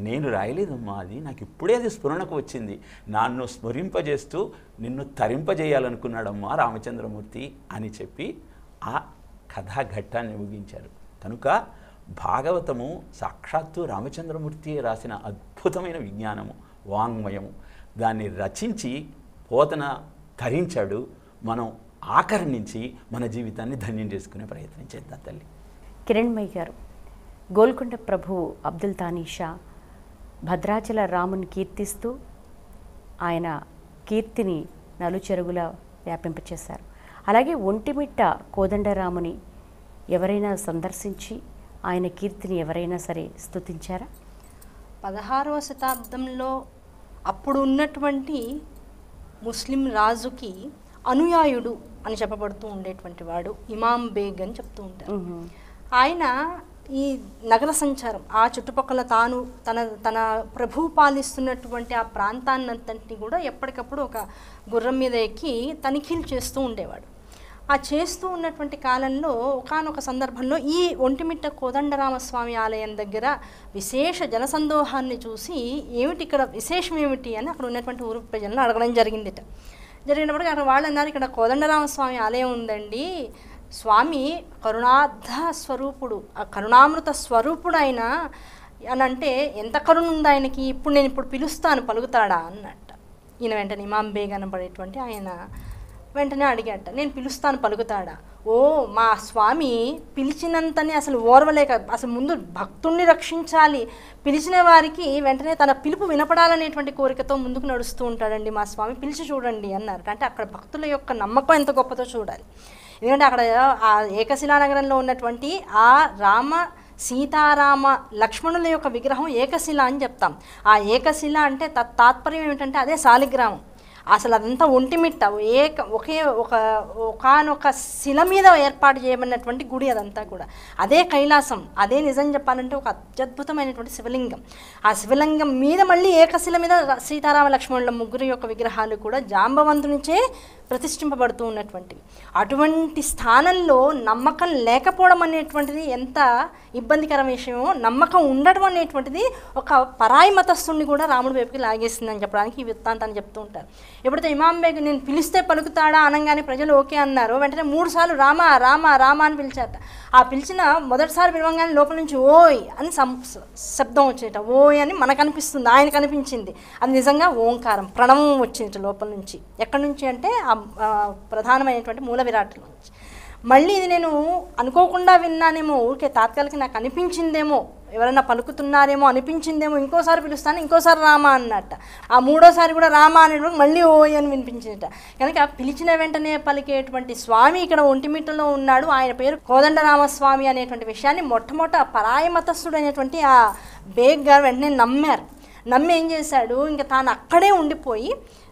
నేను రాయలేదమ్మా, అది నాకు ఇప్పుడే అది స్ఫురణకు వచ్చింది, నన్ను స్మరింపజేస్తూ నిన్ను తరింపజేయాలనుకున్నాడమ్మా రామచంద్రమూర్తి అని చెప్పి ఆ కథాఘట్టాన్ని ముగించారు. కనుక భాగవతము సాక్షాత్తు రామచంద్రమూర్తి రాసిన అద్భుతమైన విజ్ఞానము, వాంగ్మయము. దాన్ని రచించి పోతన ధరించాడు. మనం ఆకర్ణించి మన జీవితాన్ని ధన్యం చేసుకునే ప్రయత్నం చేద్దాం తల్లి. కిరణ్మయ్య గారు, గోల్కొండ ప్రభువు అబ్దుల్ తానీషా భద్రాచల రాముని కీర్తిస్తూ ఆయన కీర్తిని నలుచెరుగులా వ్యాపింపచేశారు. అలాగే ఒంటిమిట్ట కోదండరాముని ఎవరైనా సందర్శించి ఆయన కీర్తిని ఎవరైనా సరే స్తుతించారా? 16వ శతాబ్దంలో అప్పుడు ఉన్నటువంటి ముస్లిం రాజుకి అనుయాయుడు అని చెప్పబడుతూ ఉండేటువంటి వాడు ఇమాం బేగ్ అని చెప్తూ ఉంటారు. ఆయన ఈ నగర సంచారం, ఆ చుట్టుపక్కల తాను తన ప్రభువు పాలిస్తున్నటువంటి ఆ ప్రాంతాన్నంతటిని కూడా ఎప్పటికప్పుడు ఒక గుర్రం మీద ఎక్కి తనిఖీలు చేస్తూ ఉండేవాడు. ఆ చేస్తూ ఉన్నటువంటి కాలంలో ఒకానొక సందర్భంలో ఈ ఒంటిమిట్ట కోదండరామస్వామి ఆలయం దగ్గర విశేష జనసందోహాన్ని చూసి ఏమిటి ఇక్కడ విశేషం ఏమిటి అని అక్కడ ఉన్నటువంటి ఊరు ప్రజలను అడగడం జరిగినప్పటికీ అక్కడ వాళ్ళు అన్నారు, ఇక్కడ కోదండరామస్వామి ఆలయం ఉందండి, స్వామి కరుణార్థ స్వరూపుడు, ఆ కరుణామృత స్వరూపుడు ఆయన అని అంటే ఎంత కరుణ ఉంది ఆయనకి, ఇప్పుడు పిలుస్తాను పలుకుతాడా అన్నట్ట. ఈయన వెంటనే ఇమాం బేగ్ అనబడేటువంటి ఆయన వెంటనే అడిగాట, నేను పిలుస్తాను పలుకుతాడా? ఓ మా స్వామి పిలిచినంతనే అసలు ఓర్వలేక, అసలు ముందు భక్తుణ్ణి రక్షించాలి, పిలిచిన వారికి వెంటనే తన పిలుపు వినపడాలనేటువంటి కోరికతో ముందుకు నడుస్తూ ఉంటాడండి మా స్వామి, పిలిచి చూడండి అన్నారు. అంటే అక్కడ భక్తుల యొక్క నమ్మకం ఎంత గొప్పదో చూడాలి. ఎందుకంటే అక్కడ ఆ ఏకశిలానగరంలో ఉన్నటువంటి ఆ రామ సీతారామ లక్ష్మణుల యొక్క విగ్రహం ఏకశిల అని చెప్తాం. ఆ ఏకశిల అంటే తాత్పర్యం ఏమిటంటే అదే శాలిగ్రామం. అసలు అదంతా ఒంటిమిట్ట ఒకనొక శిల మీద ఏర్పాటు చేయబడినటువంటి గుడి అదంతా కూడా. అదే కైలాసం, అదే నిజం చెప్పాలంటే ఒక అత్యద్భుతమైనటువంటి శివలింగం. ఆ శివలింగం మీద మళ్ళీ ఏకశిల మీద సీతారామ లక్ష్మణుల ముగ్గురు యొక్క విగ్రహాలు కూడా జాంబవంతునిచే ప్రతిష్ఠింపబడుతూ ఉన్నటువంటివి. అటువంటి స్థానంలో నమ్మకం లేకపోవడం అనేటువంటిది ఎంత ఇబ్బందికర విషయమో, నమ్మకం ఉండడం అనేటువంటిది ఒక పరాయి మతస్థుడిని కూడా రాముడి వైపుకి లాగేసిందని చెప్పడానికి ఈ వృత్తాంతాన్ని చెప్తూ ఉంటారు. ఎప్పుడైతే ఇమాం బేగ్ నేను పిలిస్తే పలుకుతాడా అనగానే ప్రజలు ఓకే అన్నారు. వెంటనే 3 సార్లు రామ రామ రామ అని పిలిచారట. ఆ పిలిచిన మొదటిసారి పిలవంగానే లోపల నుంచి ఓయ్ అని శబ్దం వచ్చేట. ఓయ్ అని మనకు అనిపిస్తుంది, ఆయన కనిపించింది. అది నిజంగా ఓంకారం, ప్రణవం వచ్చింది లోపల నుంచి. ఎక్కడి నుంచి అంటే ప్రధానమైనటువంటి మూల విరాట్ నుంచి. మళ్ళీ ఇది నేను అనుకోకుండా విన్నానేమో, ఊరికే తాత్కాలిక నాకు అనిపించిందేమో, ఎవరైనా పలుకుతున్నారేమో అనిపించిందేమో, ఇంకోసారి పిలుస్తాను, ఇంకోసారి రామ అన్నట్ట. ఆ 3వసారి కూడా రామ అనేటువంటి మళ్ళీ ఓయ్ అని వినిపించిందట. కనుక పిలిచిన వెంటనే పలికేటువంటి స్వామి ఇక్కడ ఒంటిమిట్టలో ఉన్నాడు. ఆయన పేరు కోదండరామస్వామి అనేటువంటి విషయాన్ని మొట్టమొదట పరాయి మతస్థుడు అనేటువంటి ఆ బేగ్ గారు వెంటనే నమ్మి ఏం చేశాడు, ఇంకా తాను అక్కడే ఉండిపోయి,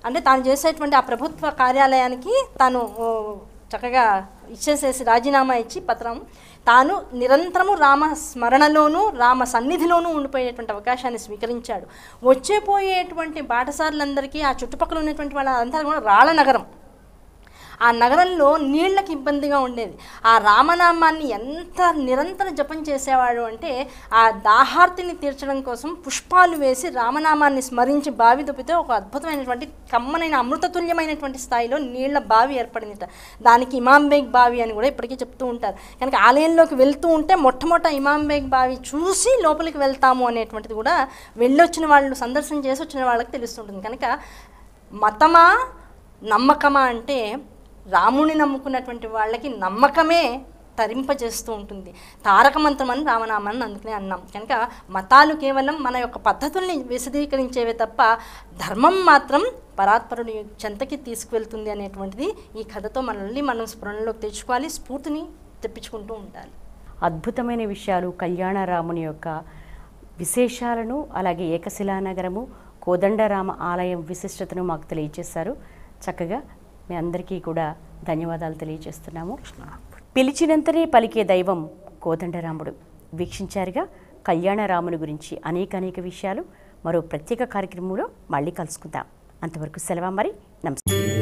అంటే తాను చేసేటువంటి ఆ ప్రభుత్వ కార్యాలయానికి తాను చక్కగా ఇచ్చేసేసి రాజీనామా ఇచ్చి పత్రం తాను నిరంతరము రామ స్మరణలోనూ రామ సన్నిధిలోనూ ఉండిపోయేటువంటి అవకాశాన్ని స్వీకరించాడు. వచ్చేపోయేటువంటి బాటసారులందరికీ ఆ చుట్టుపక్కల ఉన్నటువంటి వాళ్ళంతా కూడా రాళ్ళ నగరం. ఆ నగరంలో నీళ్లకు ఇబ్బందిగా ఉండేది. ఆ రామనామాన్ని ఎంత నిరంతర జపం చేసేవాడు అంటే ఆ దాహార్తిని తీర్చడం కోసం పుష్పాలు వేసి రామనామాన్ని స్మరించి బావి దుప్పితే ఒక అద్భుతమైనటువంటి కమ్మనైన అమృతతుల్యమైనటువంటి స్థాయిలో నీళ్ల బావి ఏర్పడిందిట. దానికి ఇమాంబేగ్ బావి అని కూడా ఇప్పటికీ చెప్తూ ఉంటారు. కనుక ఆలయంలోకి వెళ్తూ ఉంటే మొట్టమొదట ఇమాంబేగ్ బావి చూసి లోపలికి వెళ్తాము అనేటువంటిది కూడా వెళ్ళొచ్చిన వాళ్ళు, సందర్శన చేసి వచ్చిన వాళ్ళకి తెలుస్తుంటుంది. కనుక మతమా నమ్మకమా అంటే రాముని నమ్ముకున్నటువంటి వాళ్ళకి నమ్మకమే తరింపజేస్తూ ఉంటుంది. తారక మంత్రం అని రామనామాన్ని అందుకనే అన్నాం. కనుక మతాలు కేవలం మన యొక్క పద్ధతుల్ని విశదీకరించేవే తప్ప ధర్మం మాత్రం పరాత్పరుడి చెంతకి తీసుకువెళ్తుంది అనేటువంటిది ఈ కథతో మనల్ని మనం స్ఫురణలోకి తెచ్చుకోవాలి, స్ఫూర్తిని తెప్పించుకుంటూ ఉండాలి. అద్భుతమైన విషయాలు, కళ్యాణరాముని యొక్క విశేషాలను, అలాగే ఏకశిలానగరము, కోదండరామ ఆలయం విశిష్టతను మాకు తెలియజేశారు. చక్కగా మీ అందరికీ కూడా ధన్యవాదాలు తెలియజేస్తున్నాము. పిలిచినంతనే పలికే దైవం కోదండరాముడు. వీక్షించారుగా కళ్యాణరాముని గురించి అనేక విషయాలు. మరో ప్రత్యేక కార్యక్రమంలో మళ్ళీ కలుసుకుందాం. అంతవరకు సెలవు మరి. నమస్తే.